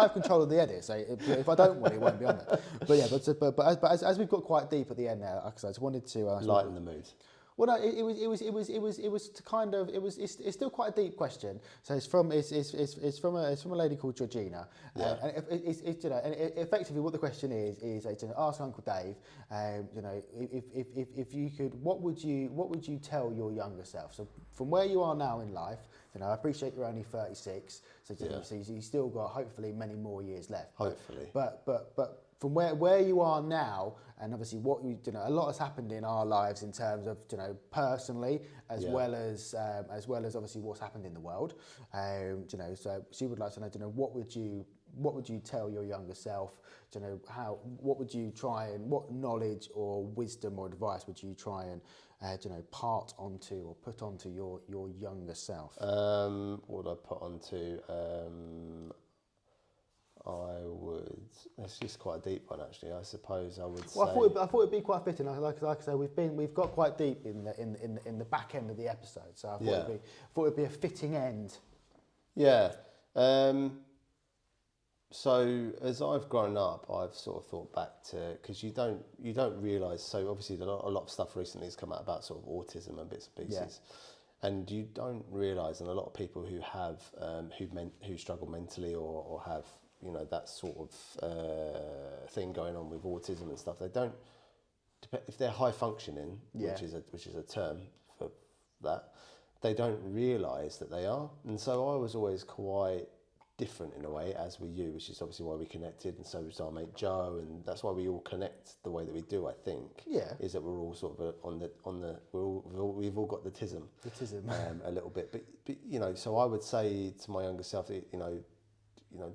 have control of the edit, so if I don't win, it won't be on there. But yeah, but as we've got quite deep at the end now, I just wanted to lighten the mood. Well, no, it's still quite a deep question. So it's from a lady called Georgina, and effectively what the question is ask Uncle Dave, if you could, what would you tell your younger self? So from where you are now in life, I appreciate you're only 36, so you still got hopefully many more years left. Hopefully, but from where you are now, and obviously what a lot has happened in our lives in terms of personally, as well as obviously what's happened in the world. So she would like to know, what would you tell your younger self? What would you try and what knowledge or wisdom or advice would you try and part onto or put onto your younger self? What would I put onto? I would. It's just quite a deep one, actually. I suppose I would. Well, I thought it'd be quite fitting. Like I say, we've got quite deep in the back end of the episode, so I thought it'd be a fitting end. Yeah. So as I've grown up, I've sort of thought back to, because you don't realise. So obviously, a lot of stuff recently has come out about sort of autism and bits and pieces. Yeah. And you don't realise, and a lot of people who have who struggle mentally or have that sort of thing going on with autism and stuff, they don't, if they're high functioning, which is a term for that, they don't realise that they are. And so I was always quite different in a way, as were you, which is obviously why we connected, and so was our mate Joe, and that's why we all connect the way that we do, I think. Yeah. Is that we're all sort of we've all got the tism. A little bit. But so I would say to my younger self that,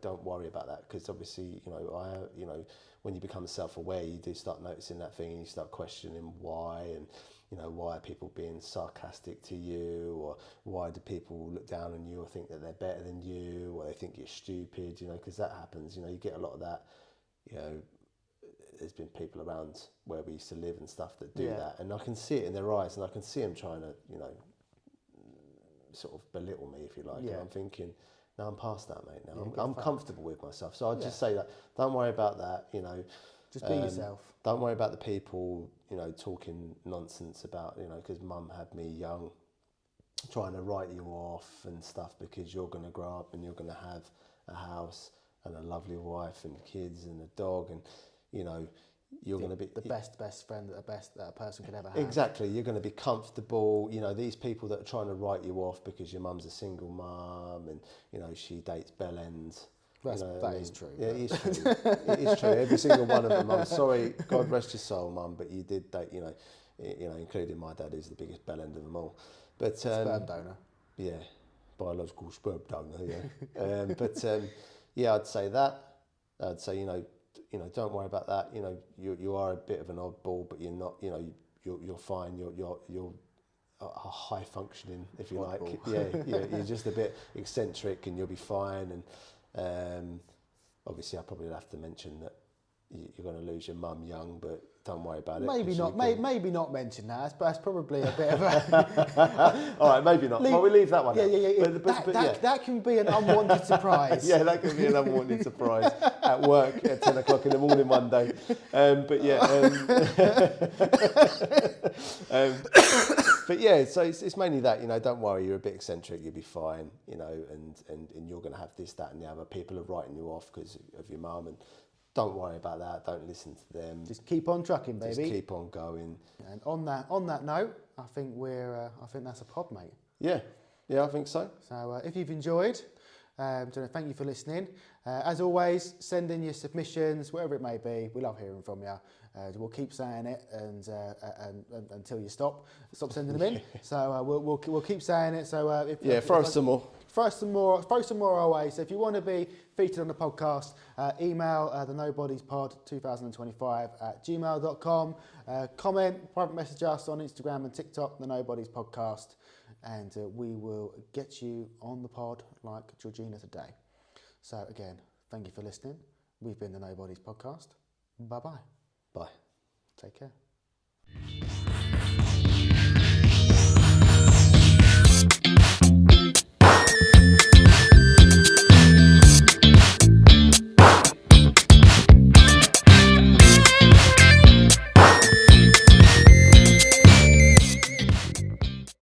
don't worry about that, because obviously, when you become self-aware, you do start noticing that thing, and you start questioning why, and why are people being sarcastic to you, or why do people look down on you or think that they're better than you, or they think you're stupid, because that happens. You get a lot of that. There's been people around where we used to live and stuff that do that, and I can see it in their eyes, and I can see them trying to, sort of belittle me, if you like. And I'm thinking, no, I'm past that, mate. Now I'm comfortable with myself, so I'd just say that. Don't worry about that. Just be yourself. Don't worry about the people, talking nonsense about, because mum had me young, trying to write you off and stuff, because you're going to grow up and you're going to have a house and a lovely wife and kids and a dog, and you're going to be the best friend that a person could ever have. Exactly. You're going to be comfortable. You know, these people that are trying to write you off because your mum's a single mum and, you know, she dates bell ends. That is true. Yeah, it is true. It is true. Every single one of them. I'm sorry, God rest your soul, mum, but you did date, you know, including my dad, who's the biggest bell end of them all. But sperm donor. Yeah, biological sperm donor. Yeah, yeah, I'd say that. I'd say you know, don't worry about that. You know, you are a bit of an oddball, but you're not. You know, you're fine. You're a high functioning, if you Oddball. like. Yeah, you're just a bit eccentric, and you'll be fine. And obviously, I probably have to mention that you're going to lose your mum young, but don't worry about it. Maybe not. Maybe not mention that. That's probably a bit of a. All right, maybe not. Well, we leave that one. Yeah. But that can be an unwanted surprise. Yeah, that could be an unwanted surprise at work at 10 o'clock in the morning one day. But yeah, so it's mainly that, you know, don't worry, you're a bit eccentric, you'll be fine, you know, and you're going to have this, that and the other. People are writing you off because of your mum, and don't worry about that. Don't listen to them. Just keep on trucking, baby. Just keep on going. And on that note, I think that's a pod, mate. Yeah, I think so. So if you've enjoyed, thank you for listening. As always, send in your submissions, whatever it may be. We love hearing from you. We'll keep saying it and until you stop sending them in. So we'll keep saying it. So throw some more. Throw some more our way. So if you want to be featured on the podcast, email the nobodiespod2025@gmail.com. Comment, private message us on Instagram and TikTok, the Nobodies Podcast, and we will get you on the pod like Georgina today. So again, thank you for listening. We've been the Nobodies Podcast. Bye-bye. Bye. Take care.